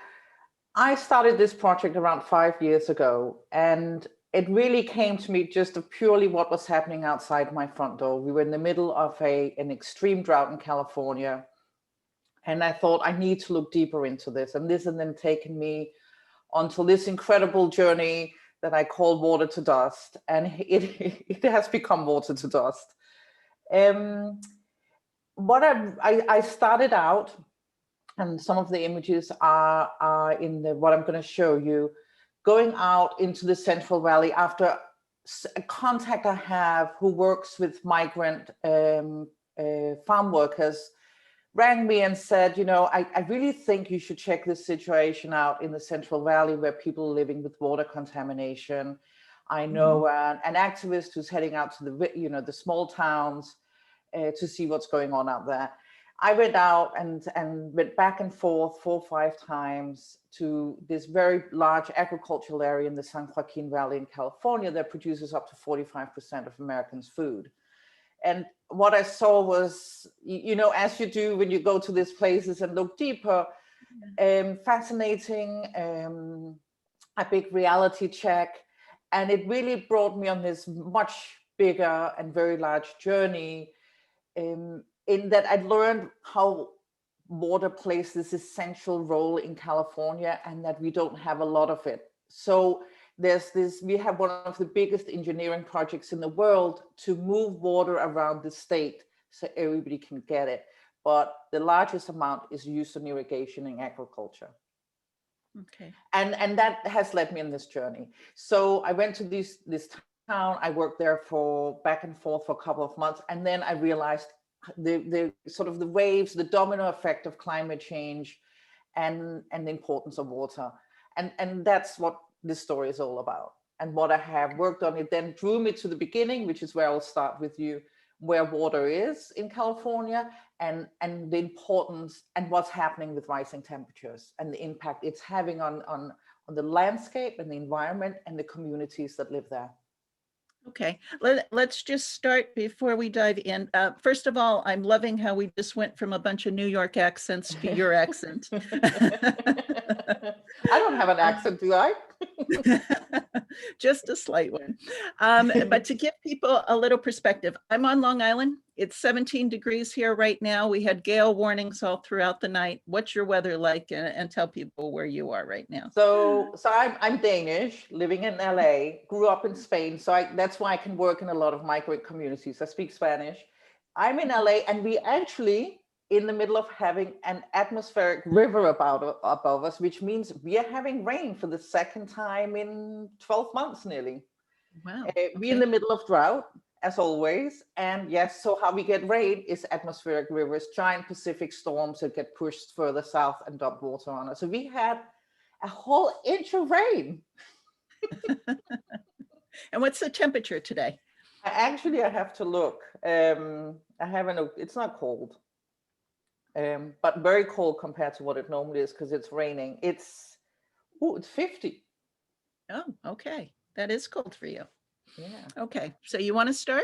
I started this project around 5 years ago, and it really came to me just of purely what was happening outside my front door. We were in the middle of an extreme drought in California. And I thought I need to look deeper into this. And this has then taken me onto this incredible journey that I call Water to Dust. And it has become Water to Dust. what I started out, and some of the images are in what I'm going to show you, going out into the Central Valley after a contact I have who works with migrant farm workers rang me and said, I really think you should check this situation out in the Central Valley where people are living with water contamination. I know an activist who's heading out to the small towns to see what's going on out there. I went out and went back and forth 4 or 5 times to this very large agricultural area in the San Joaquin Valley in California that produces up to 45% of Americans' food. And what I saw was, as you do when you go to these places and look deeper, fascinating, a big reality check. And it really brought me on this much bigger and very large journey in that I learned how water plays this essential role in California and that we don't have a lot of it. So we have one of the biggest engineering projects in the world to move water around the state so everybody can get it. But the largest amount is used in irrigation and agriculture. Okay. And that has led me on this journey. So I went to this town, I worked there for back and forth for a couple of months. And then I realized the sort of the waves, the domino effect of climate change and the importance of water. And that's what this story is all about. And what I have worked on, it then drew me to the beginning, which is where I'll start with you, where water is in California and the importance and what's happening with rising temperatures and the impact it's having on the landscape and the environment and the communities that live there. Okay, let's just start before we dive in. First of all, I'm loving how we just went from a bunch of New York accents to your accent. I don't have an accent, do I? Just a slight one. But to give people a little perspective, I'm on Long Island. It's 17 degrees here right now. We had gale warnings all throughout the night. What's your weather like? And tell people where you are right now. So I'm Danish, living in LA, grew up in Spain. So that's why I can work in a lot of migrant communities. I speak Spanish. I'm in LA and we actually in the middle of having an atmospheric river above us, which means we are having rain for the second time in 12 months nearly. Wow. We're in the middle of drought, as always. And yes, so how we get rain is atmospheric rivers, giant Pacific storms that get pushed further south and dump water on us. So we had a whole inch of rain. And what's the temperature today? I have to look. It's not cold. But very cold compared to what it normally is because it's raining. It's 50. Oh, okay. That is cold for you. Yeah. Okay. So you want to start?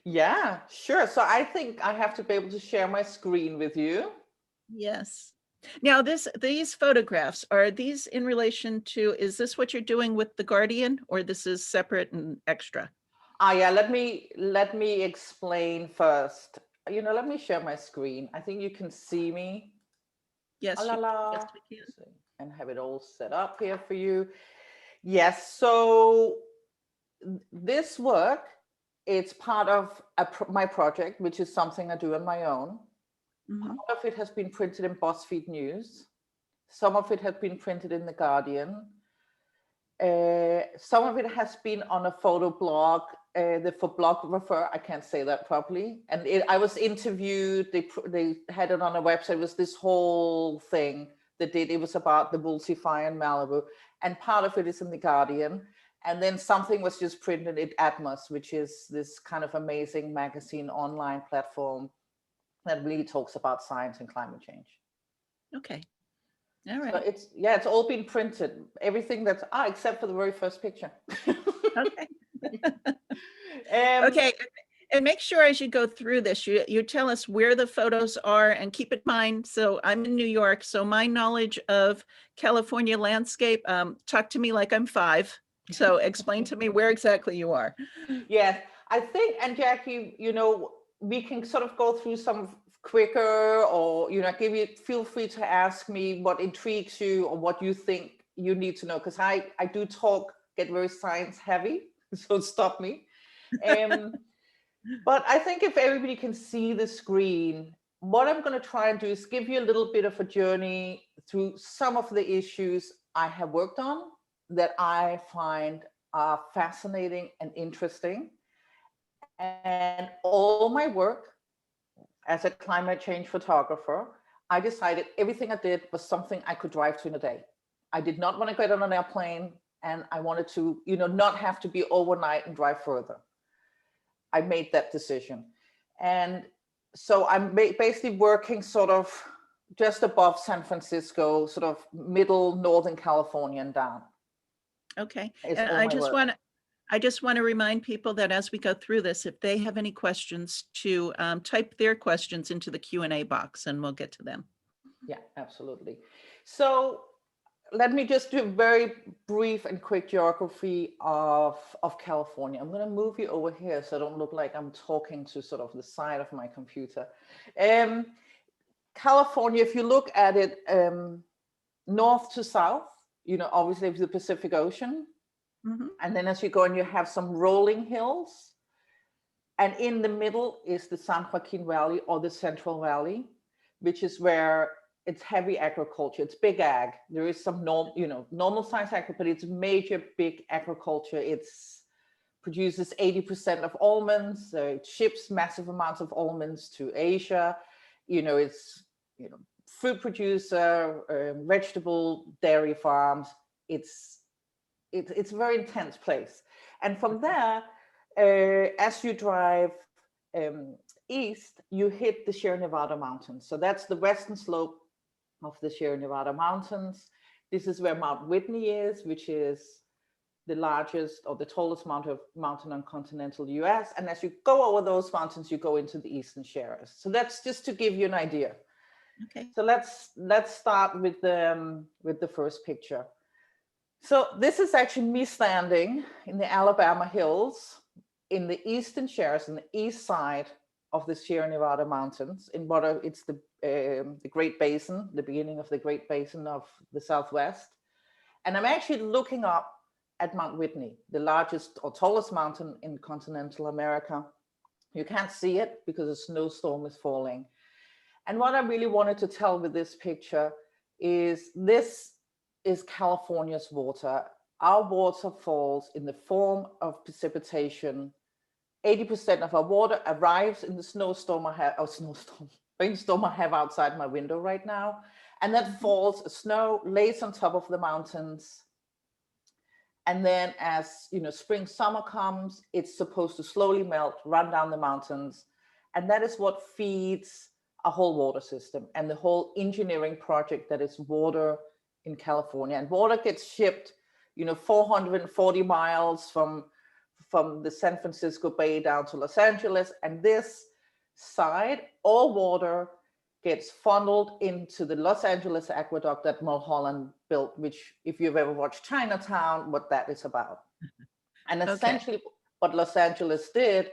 Yeah, sure. So I think I have to be able to share my screen with you. Yes. Now these photographs, are these in relation to, is this what you're doing with The Guardian or this is separate and extra? Yeah, let me explain first. Let me share my screen. I think you can see me. Yes, yes, we can. And have it all set up here for you. Yes, so this work, it's part of my project, which is something I do on my own. Mm-hmm. Part of it has been printed in BuzzFeed News. Some of it has been printed in The Guardian. Some of it has been on a photo blog, the photographer, I can't say that properly. And I was interviewed, they had it on a website, it was this whole thing it was about the Woolsey Fire in Malibu. And part of it is in The Guardian. And then something was just printed in Atmos, which is this kind of amazing magazine online platform that really talks about science and climate change. Okay. All right. So it's all been printed. Everything that's except for the very first picture. Okay. Okay. And make sure as you go through this, you tell us where the photos are, and keep in mind, so I'm in New York, so my knowledge of California landscape, talk to me like I'm 5. So explain to me where exactly you are. Yes, I think, and Jackie, we can sort of go through some quicker, or feel free to ask me what intrigues you or what you think you need to know, because I do get very science heavy, so stop me. But I think if everybody can see the screen, what I'm going to try and do is give you a little bit of a journey through some of the issues I have worked on that I find are fascinating and interesting. And all my work as a climate change photographer, I decided everything I did was something I could drive to in a day. I did not want to get on an airplane, and I wanted to, not have to be overnight and drive further. I made that decision. And so I'm basically working sort of just above San Francisco, sort of middle Northern California and down. Okay. It's And all my work. I just want to remind people that as we go through this, if they have any questions, to type their questions into the Q&A box and we'll get to them. Yeah, absolutely. So let me just do a very brief and quick geography of California. I'm going to move you over here so I don't look like I'm talking to sort of the side of my computer. California, if you look at it north to south, obviously the Pacific Ocean. Mhm. And then as you go and you have some rolling hills. And in the middle is the San Joaquin Valley or the Central Valley, which is where it's heavy agriculture. It's big ag. There is some normal size agriculture, but it's major big agriculture. It's produces 80% of almonds. It ships massive amounts of almonds to Asia. It's fruit producer, vegetable, dairy farms. It's a very intense place. And from there, as you drive east, you hit the Sierra Nevada mountains. So that's the western slope of the Sierra Nevada mountains. This is where Mount Whitney is, which is the largest or the tallest mountain on continental US. And as you go over those mountains, you go into the Eastern Sierras. So that's just to give you an idea. Okay. So let's start with the first picture. So this is actually me standing in the Alabama hills in the Eastern Sierras, on the east side of the Sierra Nevada mountains. It's the Great Basin, the beginning of the Great Basin of the Southwest. And I'm actually looking up at Mount Whitney, the largest or tallest mountain in continental America. You can't see it because a snowstorm is falling. And what I really wanted to tell with this picture is this is California's water. Our water falls in the form of precipitation. 80% of our water arrives in the rainstorm I have outside my window right now. And that falls as snow, lays on top of the mountains. And then as spring, summer comes, it's supposed to slowly melt, run down the mountains. And that is what feeds a whole water system and the whole engineering project that is water in California. And water gets shipped, 440 miles from the San Francisco Bay down to Los Angeles. And this side, all water gets funneled into the Los Angeles aqueduct that Mulholland built, which if you've ever watched Chinatown, what that is about. And essentially what Los Angeles did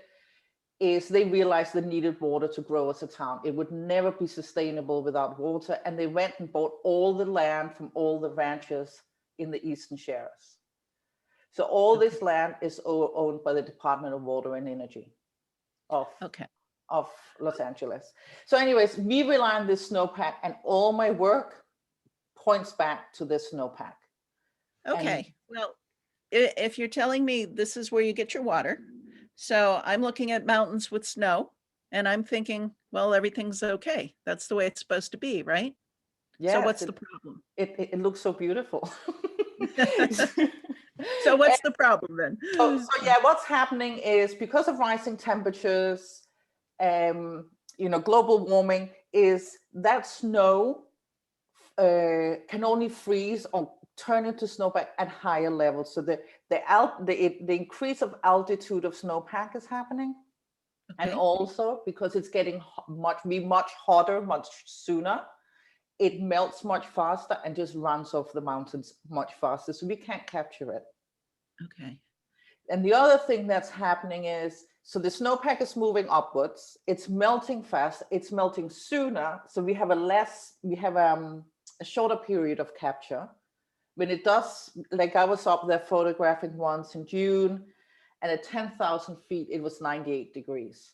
is they realized they needed water to grow as a town. It would never be sustainable without water. And they went and bought all the land from all the ranches in the Eastern Sierras. So all this land is owned by the Department of Water and Energy of Los Angeles. So anyways, we rely on this snowpack, and all my work points back to this snowpack. Okay. Well, if you're telling me this is where you get your water, so I'm looking at mountains with snow and I'm thinking, well, everything's okay. That's the way it's supposed to be, right? Yes, so what's the problem? It looks so beautiful. So what's the problem then? So yeah, what's happening is because of rising temperatures, global warming, is that snow can only freeze or turn into snowpack at higher levels. So the increase of altitude of snowpack is happening. Okay. And also because it's getting much hotter, much sooner, it melts much faster and just runs off the mountains much faster. So we can't capture it. Okay. And the other thing that's happening is, so the snowpack is moving upwards. It's melting fast. It's melting sooner. So we have a shorter period of capture. When it does, like I was up there photographing once in June, And at 10,000 feet, it was 98 degrees.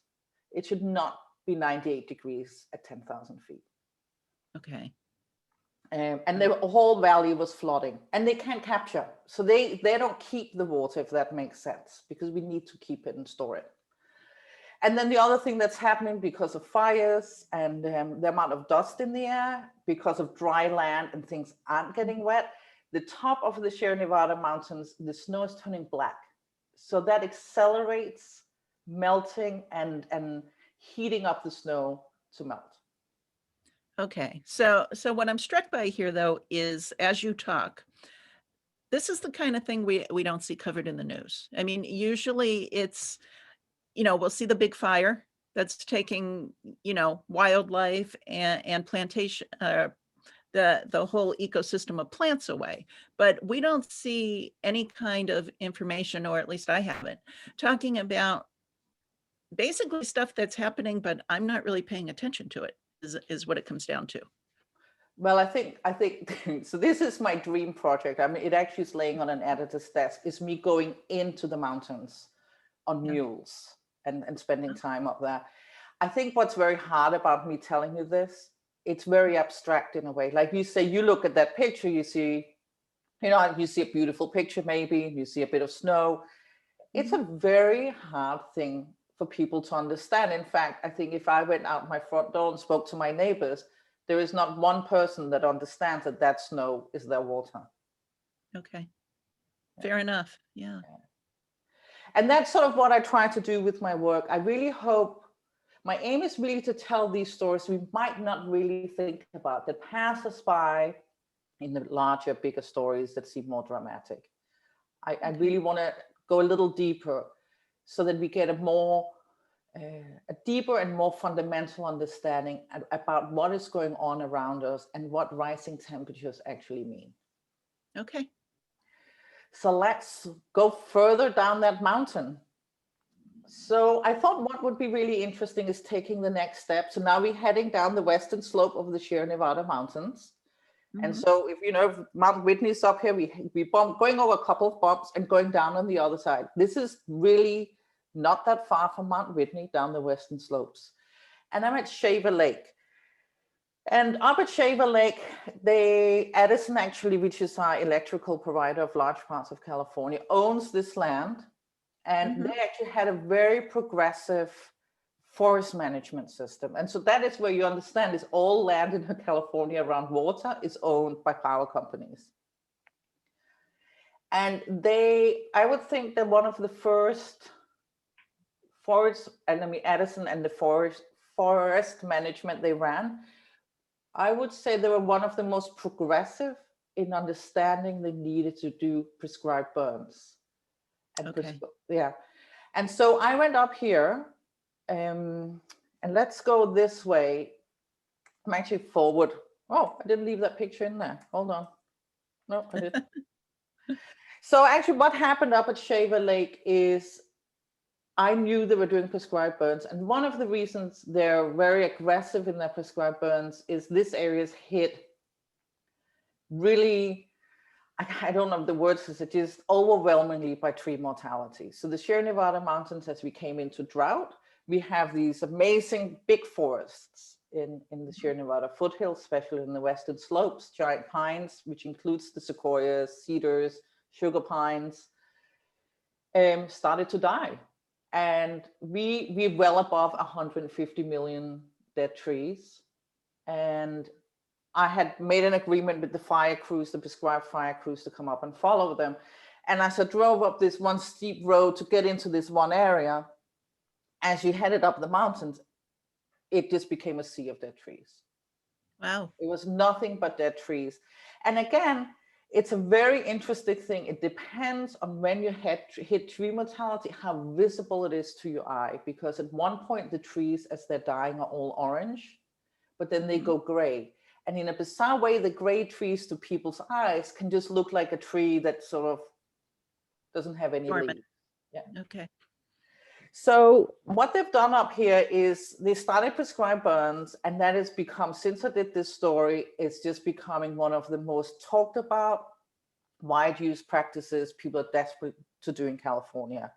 It should not be 98 degrees at 10,000 feet. Okay. And the whole valley was flooding, and they can't capture. So they don't keep the water, if that makes sense, because we need to keep it and store it. And then the other thing that's happening because of fires and the amount of dust in the air, because of dry land and things aren't getting wet, the top of the Sierra Nevada mountains, the snow is turning black. So that accelerates melting and heating up the snow to melt. Okay. So what I'm struck by here, though, is as you talk, this is the kind of thing we don't see covered in the news. I mean, usually it's, we'll see the big fire that's taking, wildlife and plantation, the whole ecosystem of plants away. But we don't see any kind of information, or at least I haven't, talking about basically stuff that's happening, but I'm not really paying attention to it, is what it comes down to. Well, I think so. This is my dream project. I mean, it actually is laying on an editor's desk. Is me going into the mountains on mules and spending time up there. I think what's very hard about me telling you this, it's very abstract in a way. Like you say, you look at that picture, you see, you see a beautiful picture, maybe you see a bit of snow. It's a very hard thing for people to understand. In fact, I think if I went out my front door and spoke to my neighbors, there is not one person that understands that snow is their water. Okay. Fair enough. Yeah. And that's sort of what I try to do with my work. I really hope, my aim is really to tell these stories we might not really think about, that pass us by in the larger, bigger stories that seem more dramatic. I really want to go a little deeper so that we get a deeper and more fundamental understanding about what is going on around us and what rising temperatures actually mean. Okay. So let's go further down that mountain. So I thought what would be really interesting is taking the next step. So now we're heading down the western slope of the Sierra Nevada mountains. Mm-hmm. And so if Mount Whitney's up here, we going over a couple of bumps and going down on the other side. This is really not that far from Mount Whitney down the western slopes. And I'm at Shaver Lake. And up at Shaver Lake, Edison actually, which is our electrical provider of large parts of California, owns this land. And they actually had a very progressive forest management system. And so that is where you understand is all land in California around water is owned by power companies. And I would think that one of the first forests, and I mean Edison and the forest management they ran, I would say they were one of the most progressive in understanding they needed to do prescribed burns. And and so I went up here, and let's go this way. I'm actually forward. Oh, I didn't leave that picture in there. Hold on. No, I didn't. So actually what happened up at Shaver Lake is I knew they were doing prescribed burns. And one of the reasons they're very aggressive in their prescribed burns is this area is hit really, I don't know the words, it's just overwhelmingly by tree mortality. So the Sierra Nevada mountains, as we came into drought, we have these amazing big forests in the Sierra Nevada foothills, especially in the western slopes, giant pines, which includes the sequoias, cedars, sugar pines, started to die. And we're well above 150 million dead trees. And I had made an agreement with the fire crews, the prescribed fire crews, to come up and follow them. And as I drove up this one steep road to get into this one area, as you headed up the mountains, it just became a sea of dead trees. Wow. It was nothing but dead trees. And again, it's a very interesting thing. It depends on when you hit tree mortality, how visible it is to your eye, because at one point the trees as they're dying are all orange, but then they go gray. And in a bizarre way, the gray trees to people's eyes can just look like a tree that sort of doesn't have any leaves. Yeah. Okay. So what they've done up here is they started prescribed burns, and that has become, since I did this story, it's just becoming one of the most talked about, wide use practices people are desperate to do in California.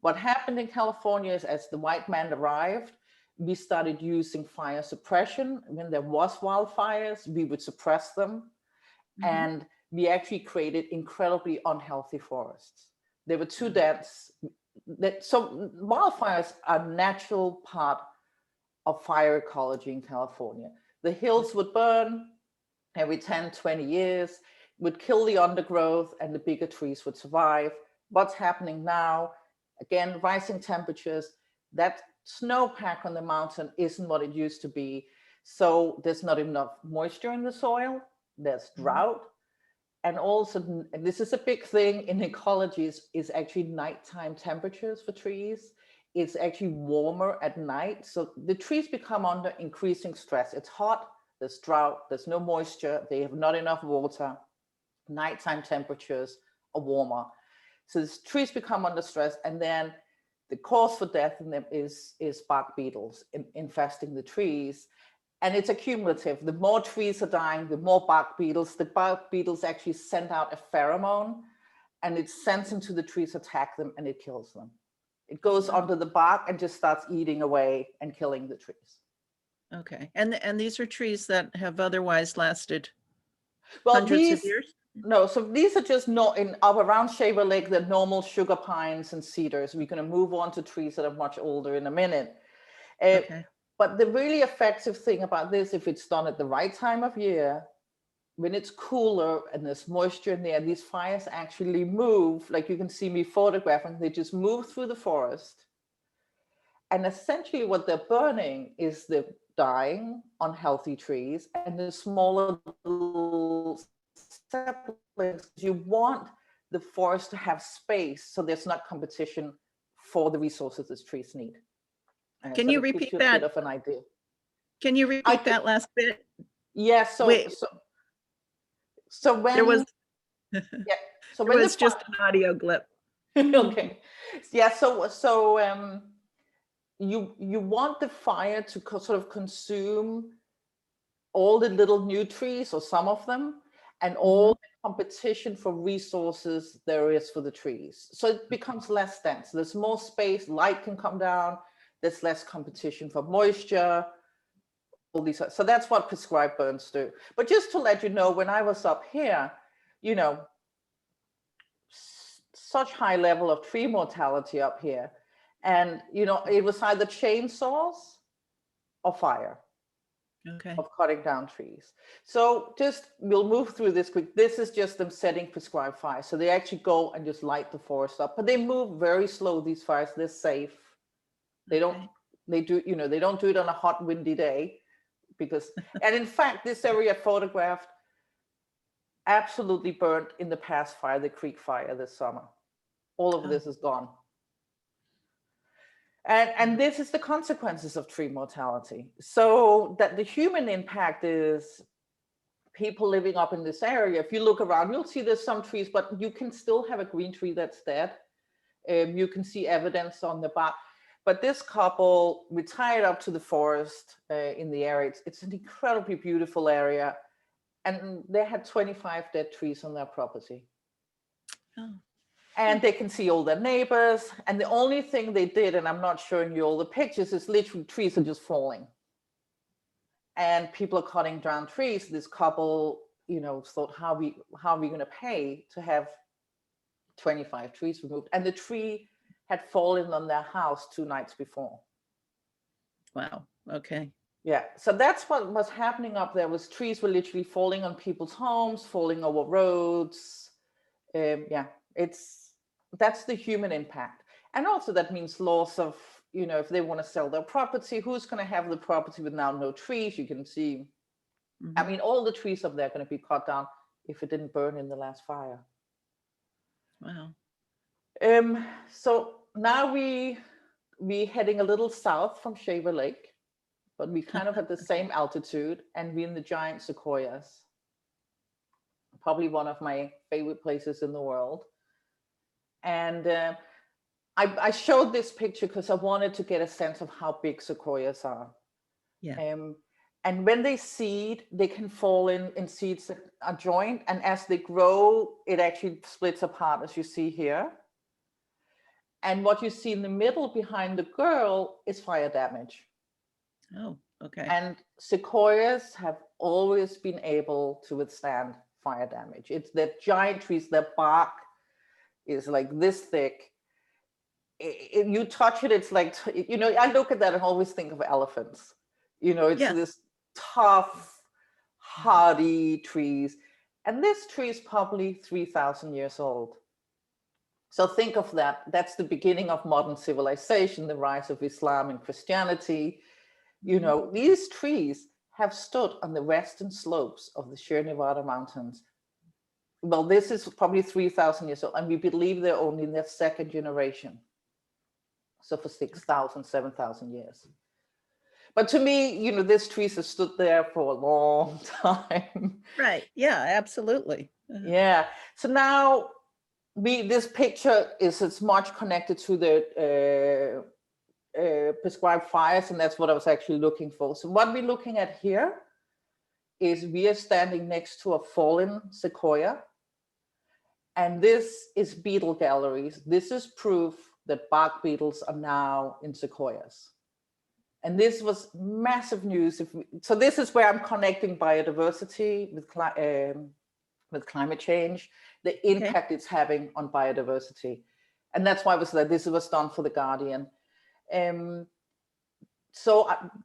What happened in California is as the white man arrived, we started using fire suppression. When there was wildfires, we would suppress them. And we actually created incredibly unhealthy forests. They were too dense. So wildfires are a natural part of fire ecology in California. The hills would burn every 10, 20 years, would kill the undergrowth, and the bigger trees would survive. What's happening now? Again, rising temperatures. That snowpack on the mountain isn't what it used to be. So there's not enough moisture in the soil. There's drought. And also, and this is a big thing in ecologies, is actually nighttime temperatures for trees. It's actually warmer at night. So the trees become under increasing stress. It's hot, there's drought, there's no moisture, they have not enough water. Nighttime temperatures are warmer. So the trees become under stress, and then the cause for death in them is bark beetles infesting the trees. And it's accumulative. The more trees are dying, the more bark beetles. The bark beetles actually send out a pheromone, and it sends into the trees, attack them, and it kills them. It goes under the bark and just starts eating away and killing the trees. Okay. And these are trees that have otherwise lasted Well, hundreds of years? No, so these are just not up around Shaver Lake, the normal sugar pines and cedars. We're going to move on to trees that are much older in a minute. Okay. But the really effective thing about this, if it's done at the right time of year, when it's cooler and there's moisture in there, these fires actually move, like you can see me photographing, they just move through the forest. And essentially what they're burning is the dying, unhealthy trees and the smaller little saplings. You want the forest to have space so there's not competition for the resources these trees need. Can you repeat that? A bit of an idea. Can you repeat that last bit? Yeah. So when there was yeah, so there when was just an audio blip. Okay. Yeah. So you want the fire to sort of consume all the little new trees, or some of them, and all the competition for resources there is for the trees. So it becomes less dense. There's more space, light can come down, there's less competition for moisture, all these. So that's what prescribed burns do. But just to let you know, when I was up here, you know, such high level of tree mortality up here. And, you know, it was either chainsaws or fire. Okay. Of cutting down trees. So we'll move through this quick. This is just them setting prescribed fires. So they actually go and just light the forest up, but they move very slow, these fires. They're safe. They don't do it on a hot, windy day, because, and in fact, this area photographed absolutely burnt in the past fire, the creek fire this summer. All of this is gone. And this is the consequences of tree mortality. So that the human impact is people living up in this area. If you look around, you'll see there's some trees, but you can still have a green tree that's dead. You can see evidence on the bark. But this couple retired up to the forest in the area. It's an incredibly beautiful area. And they had 25 dead trees on their property. Oh. And they can see all their neighbors. And the only thing they did, and I'm not showing you all the pictures, is literally trees are just falling. And people are cutting down trees. This couple, you know, thought, how are we going to pay to have 25 trees removed? And the tree had fallen on their house 2 nights before. Wow. Okay. Yeah. So that's what was happening up there. Was trees were literally falling on people's homes, falling over roads. That's the human impact. And also that means loss of, you know, if they want to sell their property, who's going to have the property with now no trees? You can see, I mean, all the trees up there are going to be cut down if it didn't burn in the last fire. Wow. So now we heading a little south from Shaver Lake, but we kind of at the same altitude, and we're in the giant sequoias. Probably one of my favorite places in the world. And I showed this picture because I wanted to get a sense of how big sequoias are. Yeah. And when they seed, they can fall in seeds that are joined. And as they grow, it actually splits apart, as you see here. And what you see in the middle behind the girl is fire damage. Oh, okay. And sequoias have always been able to withstand fire damage. It's that giant trees, their bark is like this thick. You touch it, it's like, I look at that and always think of elephants. It's Yeah. this tough, hardy trees. And this tree is probably 3,000 years old. So think of that. That's the beginning of modern civilization, the rise of Islam and Christianity. These trees have stood on the western slopes of the sheer Nevada mountains. Well, this is probably 3,000 years old, and we believe they're only in their second generation. So for 6,000, 7,000 years. But to me, this trees have stood there for a long time. Right. Yeah, absolutely. Yeah. So now this picture is as much connected to the prescribed fires, and that's what I was actually looking for. So what we're looking at here is we are standing next to a fallen sequoia, and this is beetle galleries. This is proof that bark beetles are now in sequoias. And this was massive news. So this is where I'm connecting biodiversity with climate change, the impact it's having on biodiversity. And that's why this was done for The Guardian.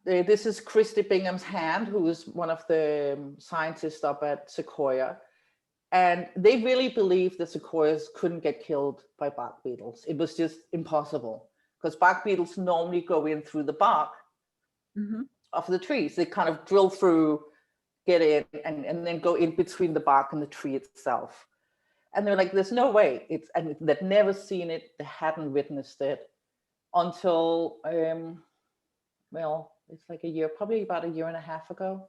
This is Christy Bingham's Hand, who is one of the scientists up at Sequoia. And they really believed that sequoias couldn't get killed by bark beetles. It was just impossible, because bark beetles normally go in through the bark of the trees. They kind of drill through, get in, and then go in between the bark and the tree itself. And they're like, there's no way. And they'd never seen it. They hadn't witnessed it until, it's like probably about a year and a half ago.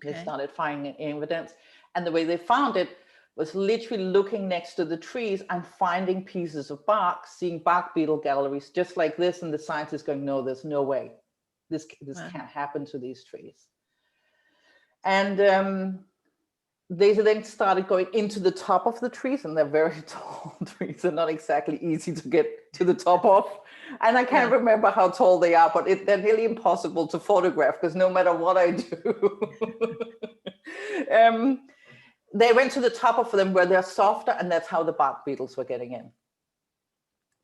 They started finding evidence. And the way they found it was literally looking next to the trees and finding pieces of bark, seeing bark beetle galleries just like this. And the scientists going, no, there's no way. This can't happen to these trees. And they then started going into the top of the trees, and they're very tall trees. They're not exactly easy to get to the top of. And I can't remember how tall they are, but they're nearly impossible to photograph, because no matter what I do, they went to the top of them where they're softer, and that's how the bark beetles were getting in.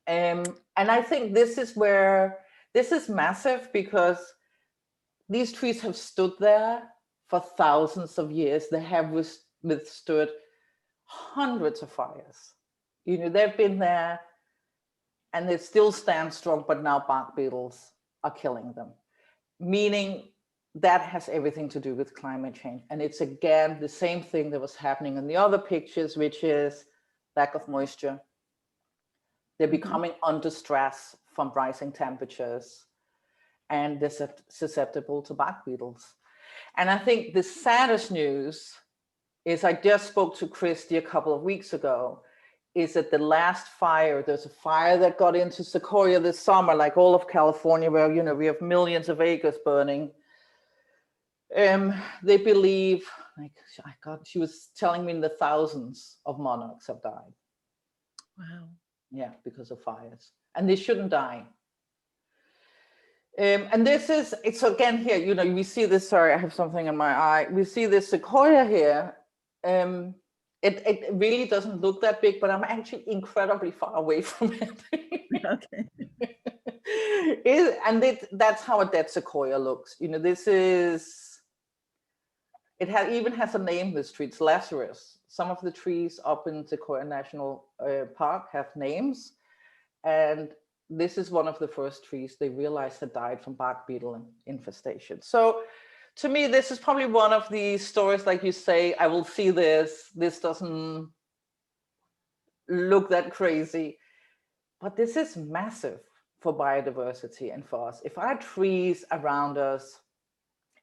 And I think this is massive, because these trees have stood there for thousands of years. They have withstood hundreds of fires. They've been there and they still stand strong, but now bark beetles are killing them. Meaning that has everything to do with climate change. And it's again the same thing that was happening in the other pictures, which is lack of moisture. They're becoming under stress from rising temperatures, and they're susceptible to bark beetles. And I think the saddest news is, I just spoke to Christy a couple of weeks ago, is that the last fire, there's a fire that got into Sequoia this summer, like all of California, where, we have millions of acres burning. They believe, she was telling me in the thousands of monarchs have died. Wow. Yeah, because of fires. And they shouldn't die. And it's again here, we see this, sorry, I have something in my eye. We see this sequoia here. It really doesn't look that big, but I'm actually incredibly far away from it. Okay. That's how a dead sequoia looks. Even has a name, this tree. It's Lazarus. Some of the trees up in Sequoia National Park have names. And this is one of the first trees they realized had died from bark beetle infestation. So to me, this is probably one of these stories, like you say, I will see this. This doesn't look that crazy. But this is massive for biodiversity and for us. If our trees around us,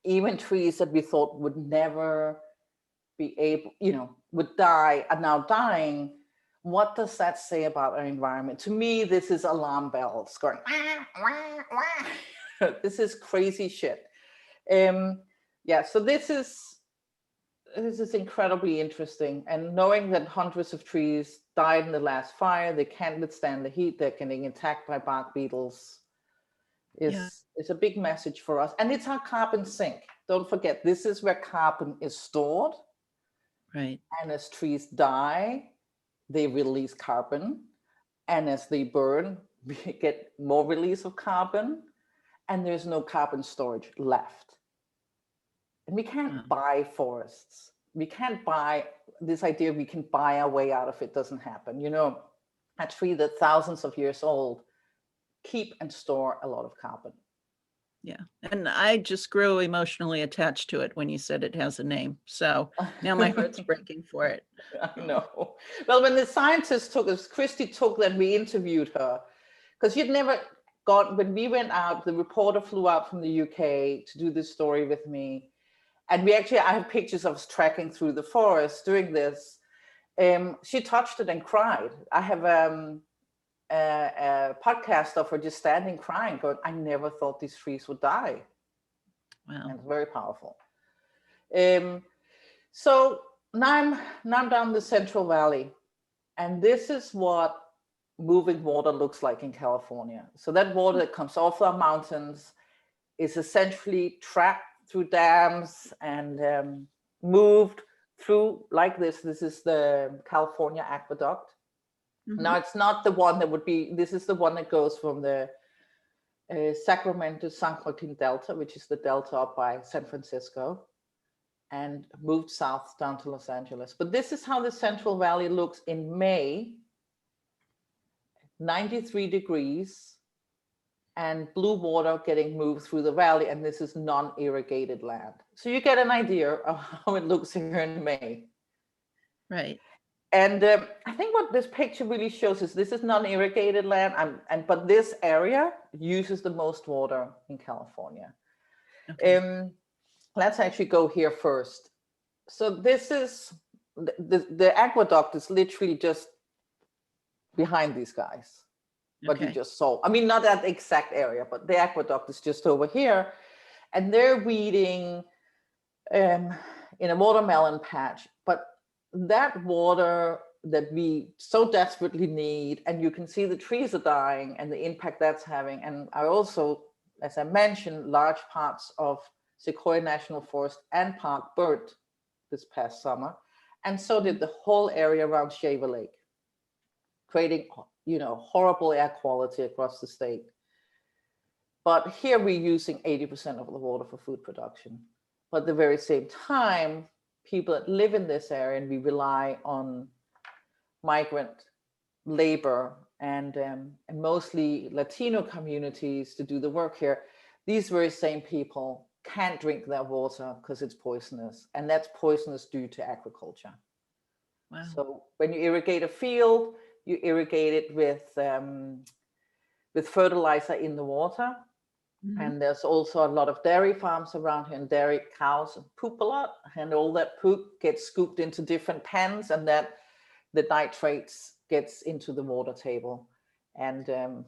even trees that we thought would never be able, would die, are now dying, what does that say about our environment? To me, this is alarm bells going, wah, wah, wah. This is crazy shit. So this is this is incredibly interesting. And knowing that hundreds of trees died in the last fire, they can't withstand the heat, they're getting attacked by bark beetles, Yeah. is a big message for us. And it's our carbon sink. Don't forget, this is where carbon is stored. Right. And as trees die, they release carbon. And as they burn, we get more release of carbon. And there's no carbon storage left. And we can't buy forests. We can't buy this idea we can buy our way out of it. Doesn't happen. You know, a tree that's thousands of years old keep and store a lot of carbon. Yeah. And I just grew emotionally attached to it when you said it has a name. So now my heart's breaking for it. I know. Well, when the scientists took us, Christy took that, we interviewed her, because you'd never got, when we went out, the reporter flew out from the UK to do this story with me. And we actually, I have pictures of us trekking through the forest doing this. She touched it and cried. I have a podcast of her just standing crying, going, I never thought these trees would die. Wow. And it's very powerful. So now I'm down the Central Valley, and this is what moving water looks like in California. So that water that comes off our mountains is essentially trapped through dams and moved through like this. This is the California aqueduct. Mhm. Now, it's not the one that would be, this is the one that goes from the Sacramento San Joaquin Delta, which is the delta up by San Francisco, and moved south down to Los Angeles. But this is how the Central Valley looks in May, 93 degrees, and blue water getting moved through the valley, and this is non-irrigated land. So you get an idea of how it looks here in May. Right. And I think what this picture really shows is this is non-irrigated land, but this area uses the most water in California. Okay. Let's actually go here first. So this is, the aqueduct is literally just behind these guys. What you Okay. just saw. I mean, not that exact area, but the aqueduct is just over here. And they're weeding in a watermelon patch. But that water that we so desperately need, and you can see the trees are dying and the impact that's having. And I also, as I mentioned, large parts of Sequoia National Forest and Park burnt this past summer. And so did the whole area around Shaver Lake, creating, you know, horrible air quality across the state. But here we're using 80% of the water for food production. But at the very same time, people that live in this area, and we rely on migrant labor and mostly Latino communities to do the work here, these very same people can't drink their water because it's poisonous, and that's poisonous due to agriculture. Wow. So when you irrigate a field, you irrigate it with fertilizer in the water. Mhm. And there's also a lot of dairy farms around here, and dairy cows poop a lot, and all that poop gets scooped into different pans, and that the nitrates gets into the water table. And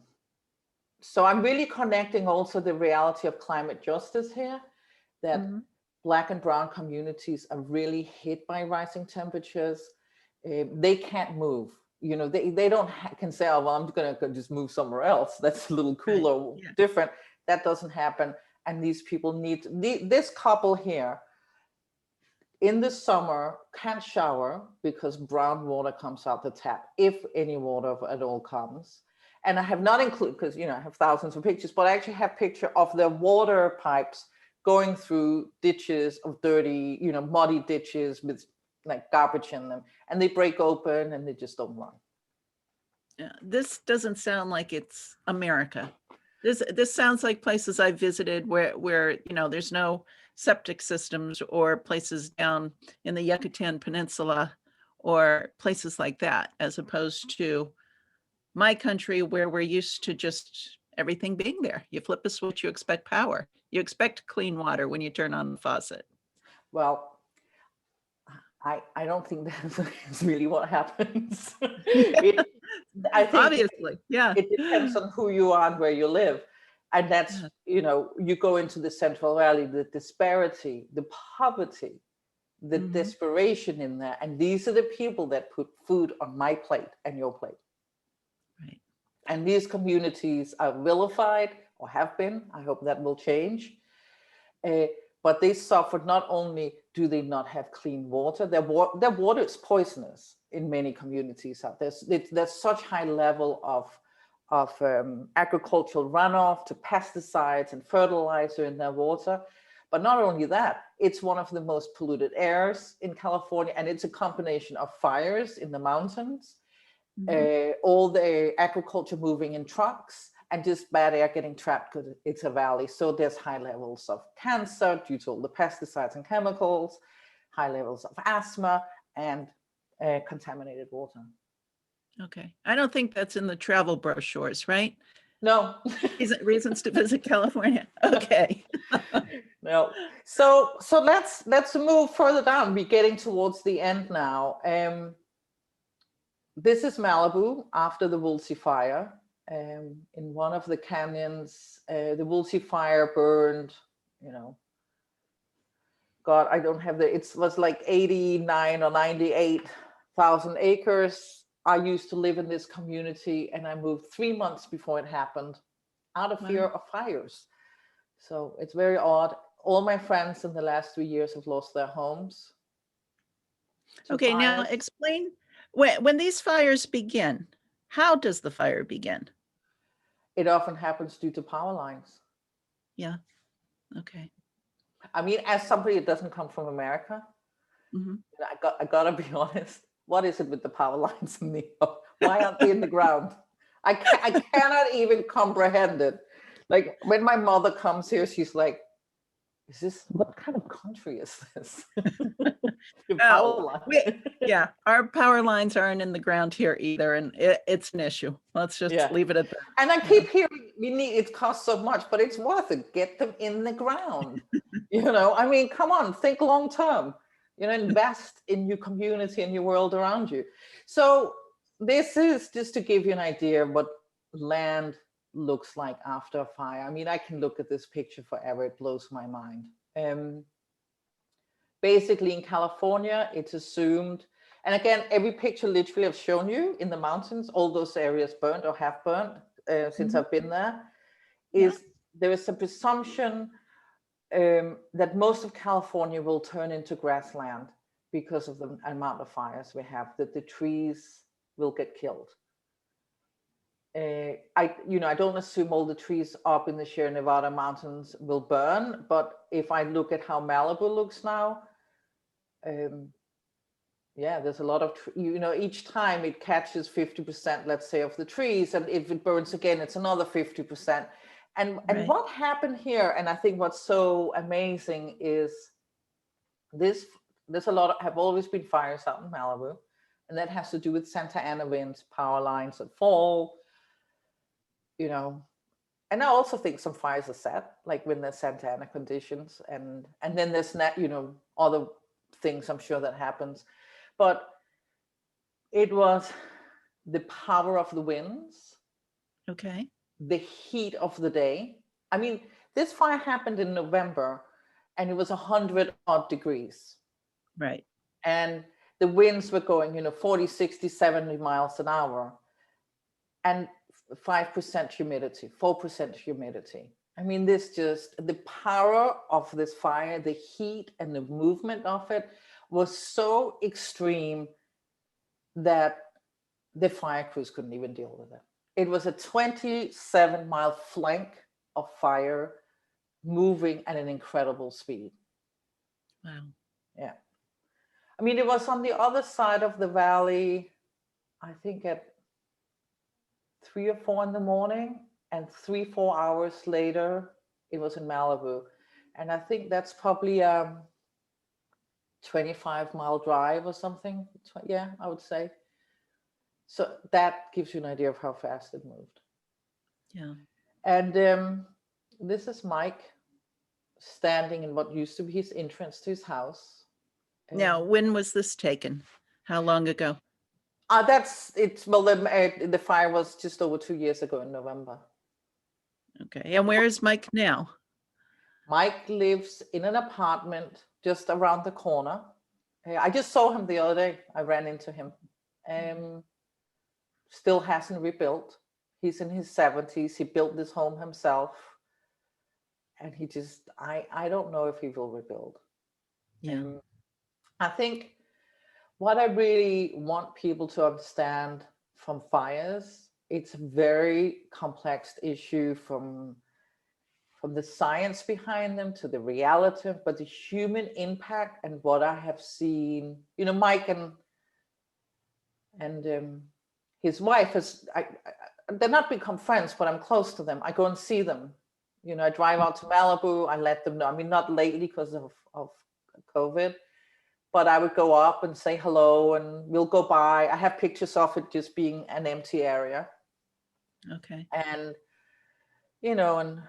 so I'm really connecting also the reality of climate justice here, that Black and brown communities are really hit by rising temperatures. They can't move. You know, they don't can say, oh, well, I'm going to just move somewhere else. That's a little cooler, Yeah. different. That doesn't happen. And these people need, this couple here in the summer can't shower because brown water comes out the tap, if any water at all comes. And I have not included, because, you know, I have thousands of pictures, but I actually have picture of the water pipes going through ditches of dirty, you know, muddy ditches with like garbage in them, and they break open and they just don't run. Yeah. This doesn't sound like it's America. This sounds like places I visited where you know there's no septic systems, or places down in the Yucatan Peninsula, or places like that, as opposed to my country where we're used to just everything being there. You flip a switch, you expect power. You expect clean water when you turn on the faucet. Well, I don't think that's really what happens. I think Obviously, yeah. it depends on who you are and where you live. And that's, you know, you go into the Central Valley, the disparity, the poverty the desperation in there. And these are the people that put food on my plate and your plate. Right. And these communities are vilified, or have been. I hope that will change. But they suffered. Not only do they not have clean water, their water is poisonous in many communities out there. There's such high level of agricultural runoff to pesticides and fertilizer in their water. But not only that, it's one of the most polluted airs in California, and it's a combination of fires in the mountains, all the agriculture moving in trucks, and just bad air getting trapped because it's a valley. So there's high levels of cancer due to all the pesticides and chemicals, high levels of asthma, and contaminated water. Okay. I don't think that's in the travel brochures, right? No. Reasons to visit California. Okay. No. So let's move further down. We're getting towards the end now. This is Malibu after the Woolsey fire. In one of the canyons, the Woolsey fire burned, God, I don't have it was like 89 or 98,000 acres. I used to live in this community, and I moved 3 months before it happened out of fear of fires. So it's very odd. All my friends in the last 3 years have lost their homes. Okay, now explain when these fires begin. How does the fire begin? It often happens due to power lines. Yeah. Okay. I mean, as somebody that doesn't come from America, I gotta be honest. What is it with the power lines in New York? Why aren't they in the ground? I cannot even comprehend it. Like when my mother comes here, she's like, what kind of country is this? Yeah, our power lines aren't in the ground here either, and it's an issue. Let's just leave it at that. And I keep hearing it costs so much, but it's worth it. Get them in the ground. I mean, come on, think long term. Invest in your community and your world around you. So this is just to give you an idea of what land looks like after a fire. I mean, I can look at this picture forever. It blows my mind. Basically in California, it's assumed, and again, every picture literally I've shown you in the mountains, all those areas burnt or have burnt since I've been there, there is a presumption that most of California will turn into grassland because of the amount of fires we have, that the trees will get killed. I don't assume all the trees up in the Sierra Nevada mountains will burn, but if I look at how Malibu looks now, there's a lot of, each time it catches 50%, let's say, of the trees, and if it burns again, it's another 50%. And what happened here, and I think what's so amazing is there's have always been fires out in Malibu, and that has to do with Santa Ana winds, power lines that fall, and I also think some fires are set, like when there's Santa Ana conditions, and then there's other things I'm sure that happens, but it was the power of the winds. Okay. The heat of the day. I mean, this fire happened in November and it was 100 odd degrees. Right. And the winds were going, 40, 60, 70 miles an hour, and 5% humidity, 4% humidity. I mean, the power of this fire, the heat and the movement of it was so extreme that the fire crews couldn't even deal with it. It was a 27-mile flank of fire moving at an incredible speed. Wow. Yeah. I mean, it was on the other side of the valley, I think at 3 or 4 in the morning, and 3-4 hours later, it was in Malibu. And I think that's probably a 25-mile drive or something. Yeah, I would say. So that gives you an idea of how fast it moved. Yeah. And this is Mike standing in what used to be his entrance to his house. Now, when was this taken? How long ago? The fire was just over 2 years ago in November. Okay. And where is Mike now? Mike lives in an apartment just around the corner. I just saw him the other day. I ran into him. Still hasn't rebuilt. He's in his 70s. He built this home himself. And he just, I don't know if he will rebuild. Yeah. I think what I really want people to understand from fires, it's a very complex issue from the science behind them to the reality, but the human impact and what I have seen, Mike and his wife they're not become friends, but I'm close to them. I go and see them. I drive out to Malibu. I let them know. I mean, not lately because of COVID, but I would go up and say hello, and we'll go by. I have pictures of it just being an empty area. Okay. And, and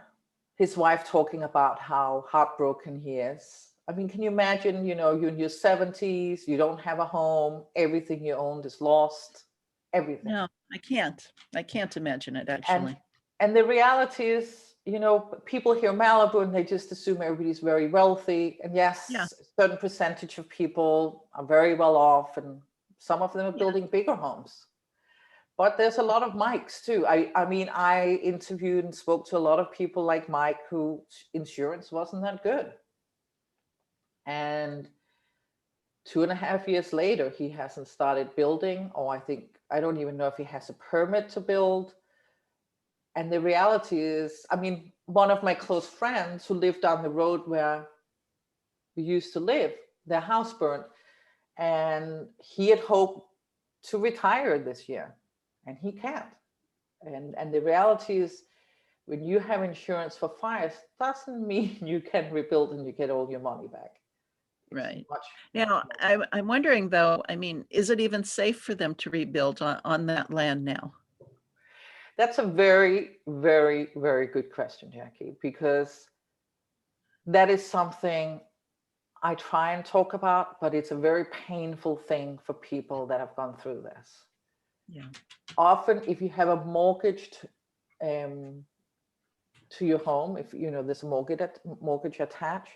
his wife talking about how heartbroken he is. I mean, can you imagine, you're in your 70s, you don't have a home, everything you owned is lost, everything. No, I can't imagine it, actually. And the reality is, people hear Malibu and they just assume everybody's very wealthy. And yes, Yeah. a certain percentage of people are very well off, and some of them are building bigger homes. But there's a lot of Mikes too. I mean, I interviewed and spoke to a lot of people like Mike who insurance wasn't that good. And 2.5 years later, he hasn't started building, or I don't even know if he has a permit to build. And the reality is, I mean, one of my close friends who lived down the road where we used to live, their house burned, and he had hoped to retire this year, and he can't. And the reality is, when you have insurance for fires, doesn't mean you can rebuild and you get all your money back. Right. Now, I'm wondering though, I mean, is it even safe for them to rebuild on that land now? That's a very, very, very good question, Jackie, because that is something I try and talk about, but it's a very painful thing for people that have gone through this. Yeah. Often, if you have a mortgage to your home, if there's a mortgage attached,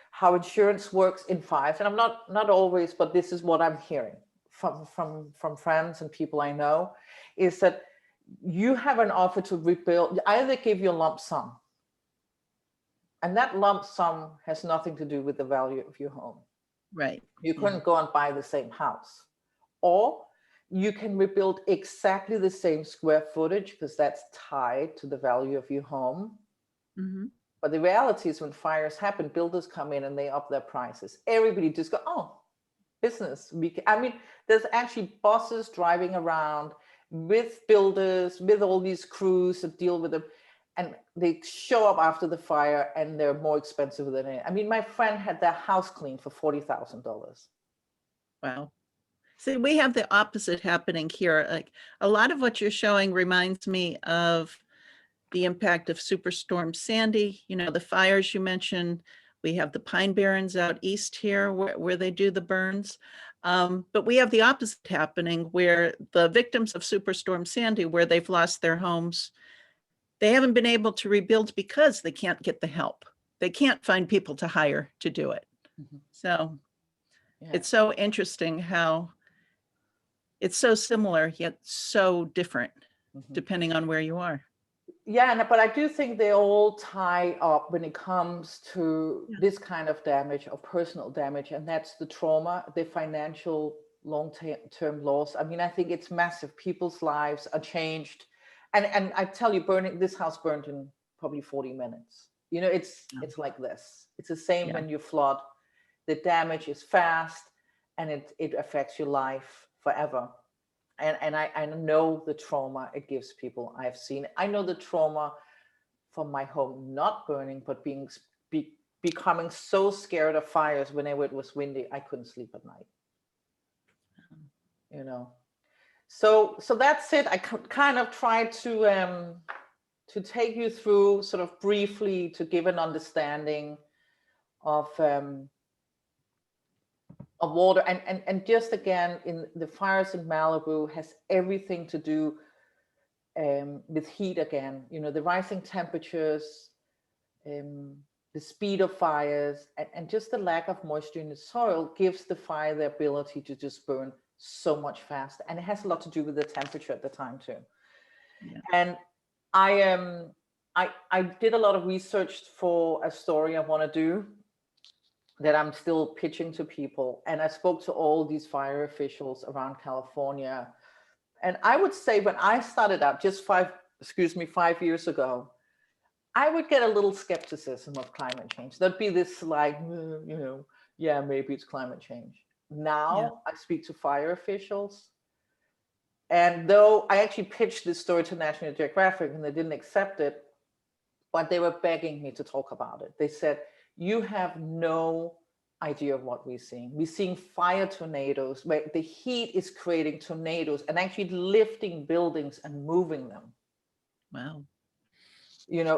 how insurance works in fires, and I'm not always, but this is what I'm hearing from friends and people I know, is that you have an offer to rebuild. Either give you a lump sum, and that lump sum has nothing to do with the value of your home. Right. You couldn't go and buy the same house, or you can rebuild exactly the same square footage because that's tied to the value of your home. Mm-hmm. But the reality is, when fires happen, builders come in and they up their prices. Everybody just go, oh, business. I mean, there's actually bosses driving around with builders, with all these crews that deal with them. And they show up after the fire and they're more expensive than it. I mean, my friend had their house cleaned for $40,000. Wow. See, we have the opposite happening here. Like, a lot of what you're showing reminds me of the impact of Superstorm Sandy, the fires you mentioned. We have the Pine Barrens out east here where they do the burns. But we have the opposite happening, where the victims of Superstorm Sandy, where they've lost their homes, they haven't been able to rebuild because they can't get the help. They can't find people to hire to do it. Mm-hmm. So It's so interesting how it's so similar yet so different, depending on where you are. Yeah, but I do think they all tie up when it comes to this kind of damage or personal damage, and that's the trauma, the financial long-term loss. I mean, I think it's massive. People's lives are changed. And I tell you, this house burned in probably 40 minutes. It's like this. It's the same when you flood. The damage is fast, and it affects your life forever. And I know the trauma it gives people. I know the trauma from my home not burning, but becoming so scared of fires whenever it was windy, I couldn't sleep at night. So that's it. I kind of tried to take you through, sort of briefly, to give an understanding of water, and just again, in the fires in Malibu has everything to do with heat again. The rising temperatures, the speed of fires, and just the lack of moisture in the soil gives the fire the ability to just burn so much faster. And it has a lot to do with the temperature at the time too. Yeah. And I did a lot of research for a story I want to do that I'm still pitching to people. And I spoke to all these fire officials around California. And I would say when I started out just 5 years ago, I would get a little skepticism of climate change. There'd be this like, yeah, maybe it's climate change. Now I speak to fire officials. And though I actually pitched this story to National Geographic and they didn't accept it, but they were begging me to talk about it. They said, you have no idea of what we're seeing. We're seeing fire tornadoes where the heat is creating tornadoes and actually lifting buildings and moving them. Wow.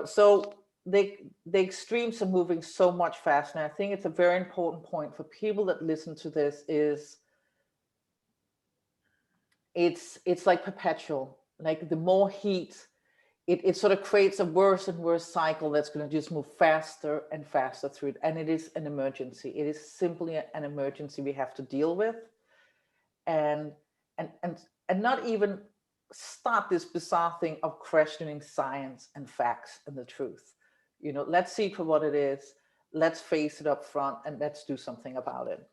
So the extremes are moving so much faster. And I think it's a very important point for people that listen to this is it's like perpetual. Like the more heat, it sort of creates a worse and worse cycle that's going to just move faster and faster through it. And it is an emergency. It is simply an emergency we have to deal with. And not even start this bizarre thing of questioning science and facts and the truth. Let's see for what it is. Let's face it up front and let's do something about it.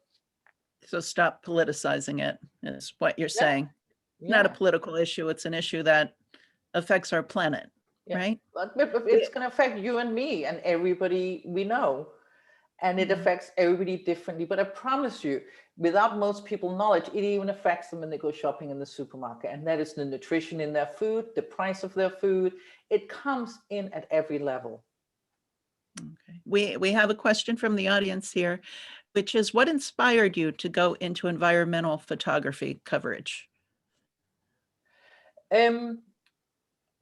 So stop politicizing it is what you're saying. Not a political issue. It's an issue that affects our planet, right? But it's going to affect you and me and everybody we know. And it affects everybody differently. But I promise you, without most people's knowledge, it even affects them when they go shopping in the supermarket. And that is the nutrition in their food, the price of their food. It comes in at every level. Okay. We have a question from the audience here, which is, what inspired you to go into environmental photography coverage?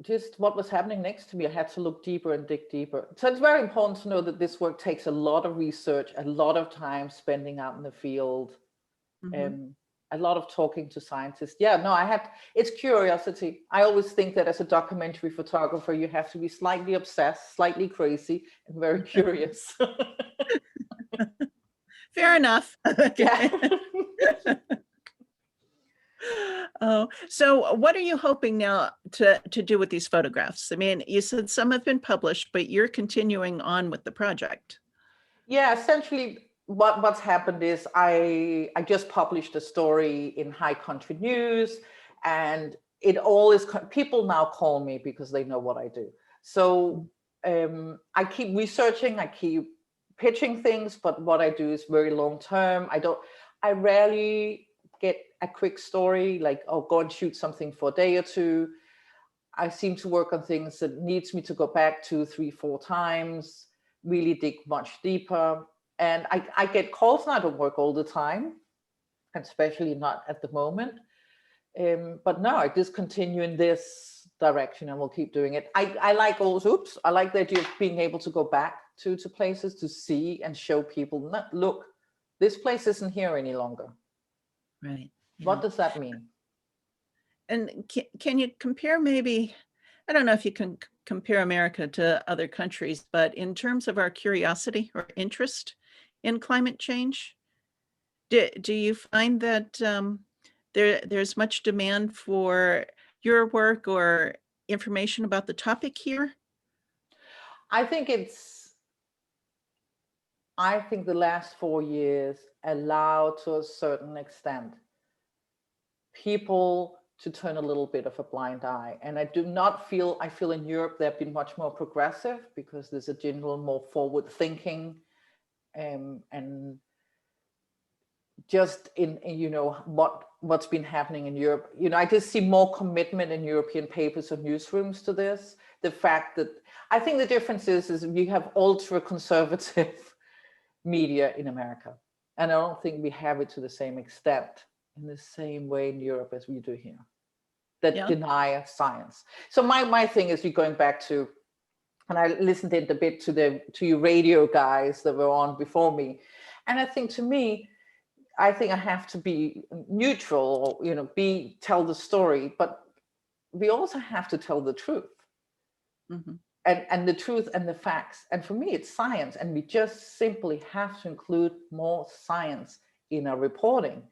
Just what was happening next to me. I had to look deeper and dig deeper. So it's very important to know that this work takes a lot of research, a lot of time spending out in the field, a lot of talking to scientists. It's curiosity. I always think that as a documentary photographer, you have to be slightly obsessed, slightly crazy, and very curious. Fair enough. Okay. Oh, so what are you hoping now to do with these photographs? I mean, you said some have been published, but you're continuing on with the project. Yeah, essentially what's happened is I just published a story in High Country News, and it all is, people now call me because they know what I do. So I keep researching, I keep pitching things, but what I do is very long term. I rarely get a quick story, like, oh, go and shoot something for a day or two. I seem to work on things that needs me to go back 2, 3, 4 times, really dig much deeper. And I get calls, and I don't work all the time, especially not at the moment. But no, I just continue in this direction and we'll keep doing it. I like I like the idea of being able to go back to places to see and show people, look, this place isn't here any longer. Right. Yeah. What does that mean? And can you compare, maybe, I don't know if you can compare America to other countries, but in terms of our curiosity or interest in climate change, do you find that there's much demand for your work or information about the topic here? I think the last 4 years allow, to a certain extent, people to turn a little bit of a blind eye. And I feel in Europe they've been much more progressive because there's a general more forward thinking, and just in what's been happening in Europe. I just see more commitment in European papers or newsrooms to this. The fact that I think the difference is we have ultra conservative media in America, and I don't think we have it to the same extent in the same way in Europe as we do here, that deny science. So my thing is, going back to, and I listened in a bit to you radio guys that were on before me, and I think I have to be neutral, or tell the story, but we also have to tell the truth. and the truth and the facts. And for me, it's science. And we just simply have to include more science in our reporting.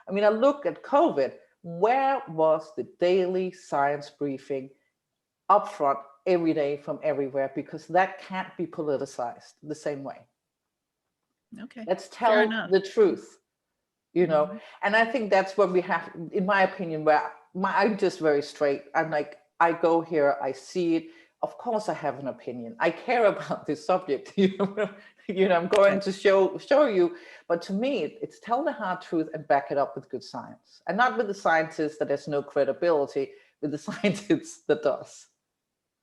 I mean, I look at COVID. Where was the daily science briefing upfront every day from everywhere? Because that can't be politicized the same way. Okay. Let's Fair tell enough. the truth, And I think that's what we have, in my opinion, where I'm just very straight. I'm like, I go here, I see it. Of course, I have an opinion. I care about this subject. I'm going to show you. But to me, it's tell the hard truth and back it up with good science, and not with the scientist that has no credibility, with the scientist that does.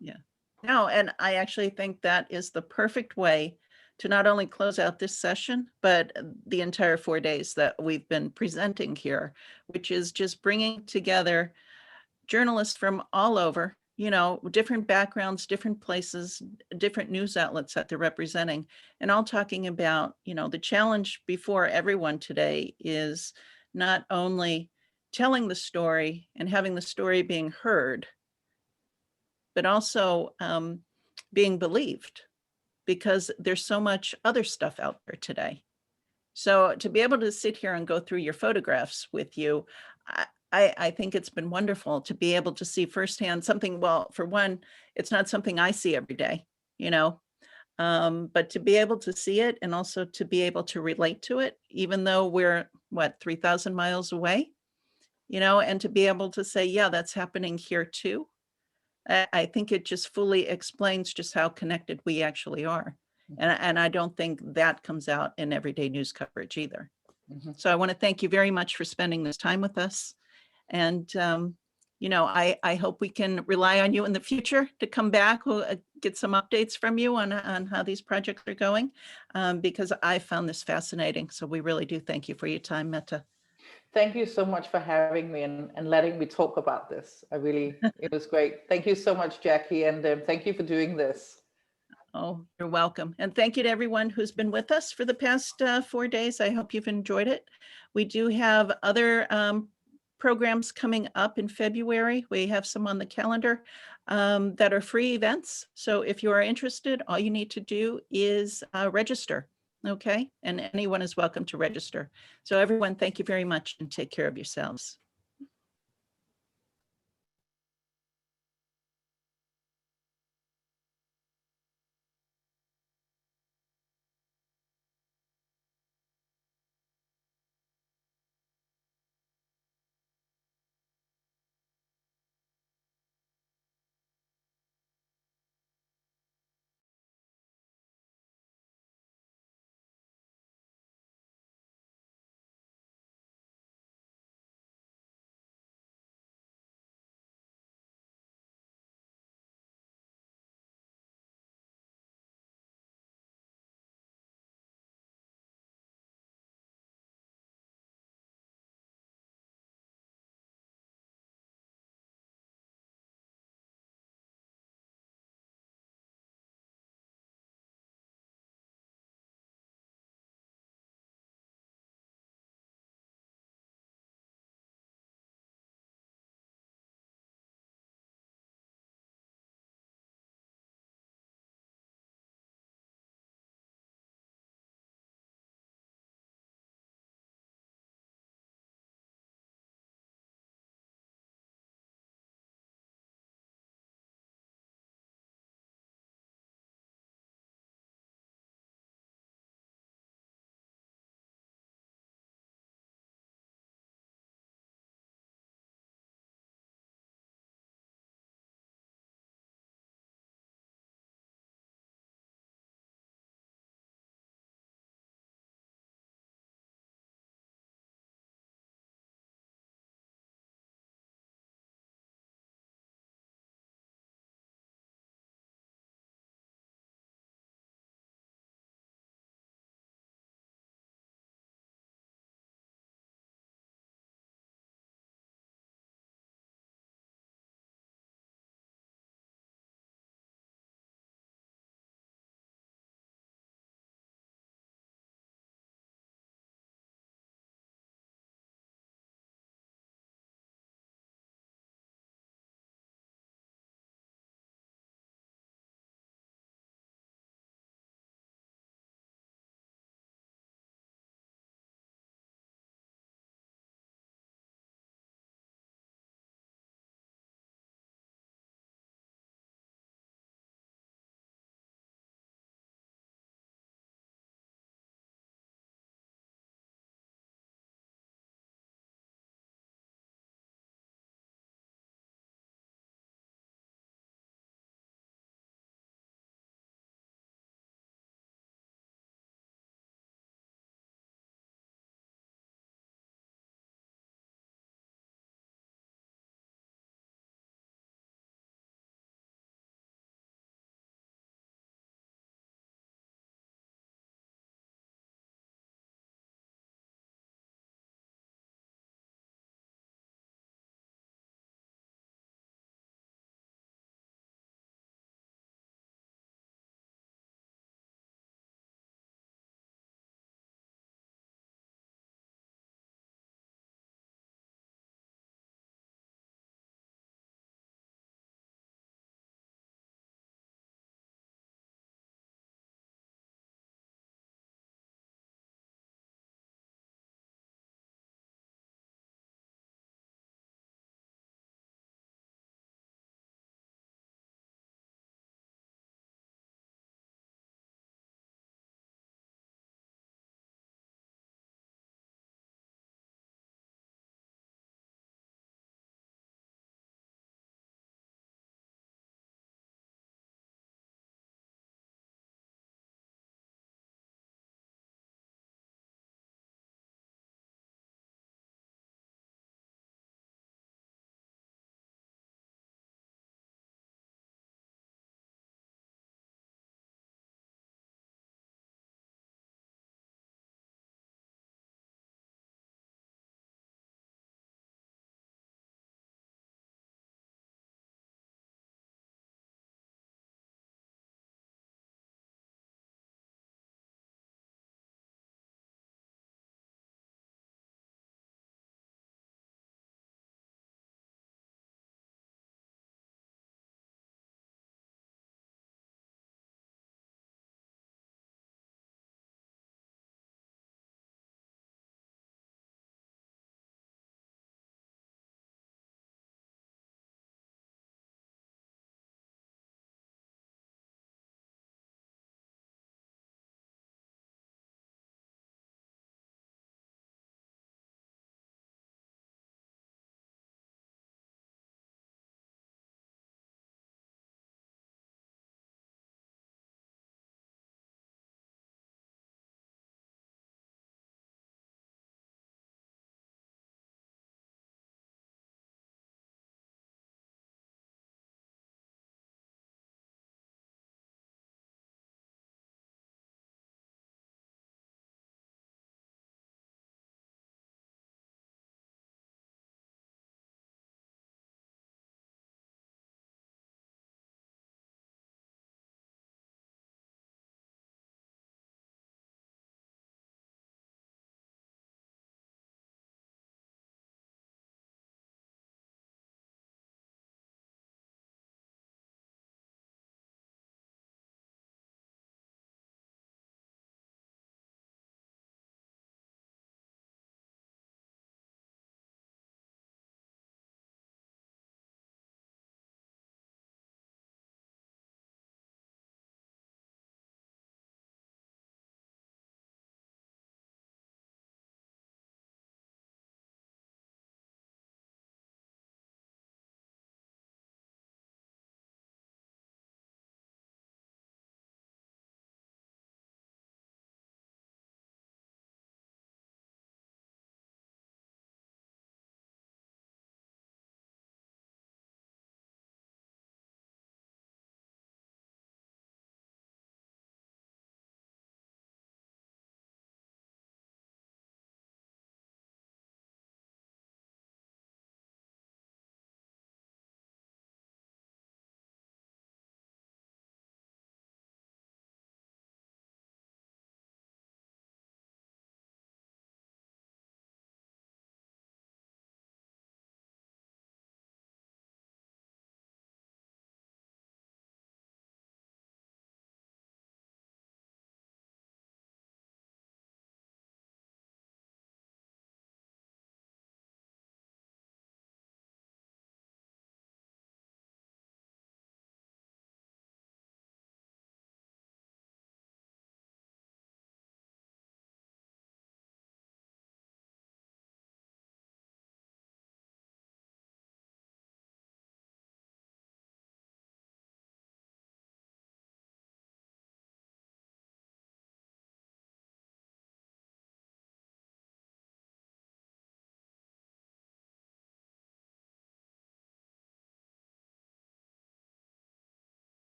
Yeah. No, and I actually think that is the perfect way to not only close out this session, but the entire 4 days that we've been presenting here, which is just bringing together journalists from all over, different backgrounds, different places, different news outlets that they're representing, and all talking about, the challenge before everyone today is not only telling the story and having the story being heard, but also being believed, because there's so much other stuff out there today. So to be able to sit here and go through your photographs with you, I think it's been wonderful to be able to see firsthand something. Well, for one, it's not something I see every day, but to be able to see it and also to be able to relate to it, even though we're 3,000 miles away, and to be able to say, yeah, that's happening here too. I think it just fully explains just how connected we actually are. And I don't think that comes out in everyday news coverage either. Mhm. So I want to thank you very much for spending this time with us. And, I hope we can rely on you in the future to come back, we'll get some updates from you on how these projects are going, because I found this fascinating. So we really do thank you for your time, Meta. Thank you so much for having me and letting me talk about this. It was great. Thank you so much, Jackie. And thank you for doing this. Oh, you're welcome. And thank you to everyone who's been with us for the past 4 days. I hope you've enjoyed it. We do have other programs coming up in February. We have some on the calendar that are free events. So if you are interested, all you need to do is register. Okay. And anyone is welcome to register. So everyone, thank you very much and take care of yourselves.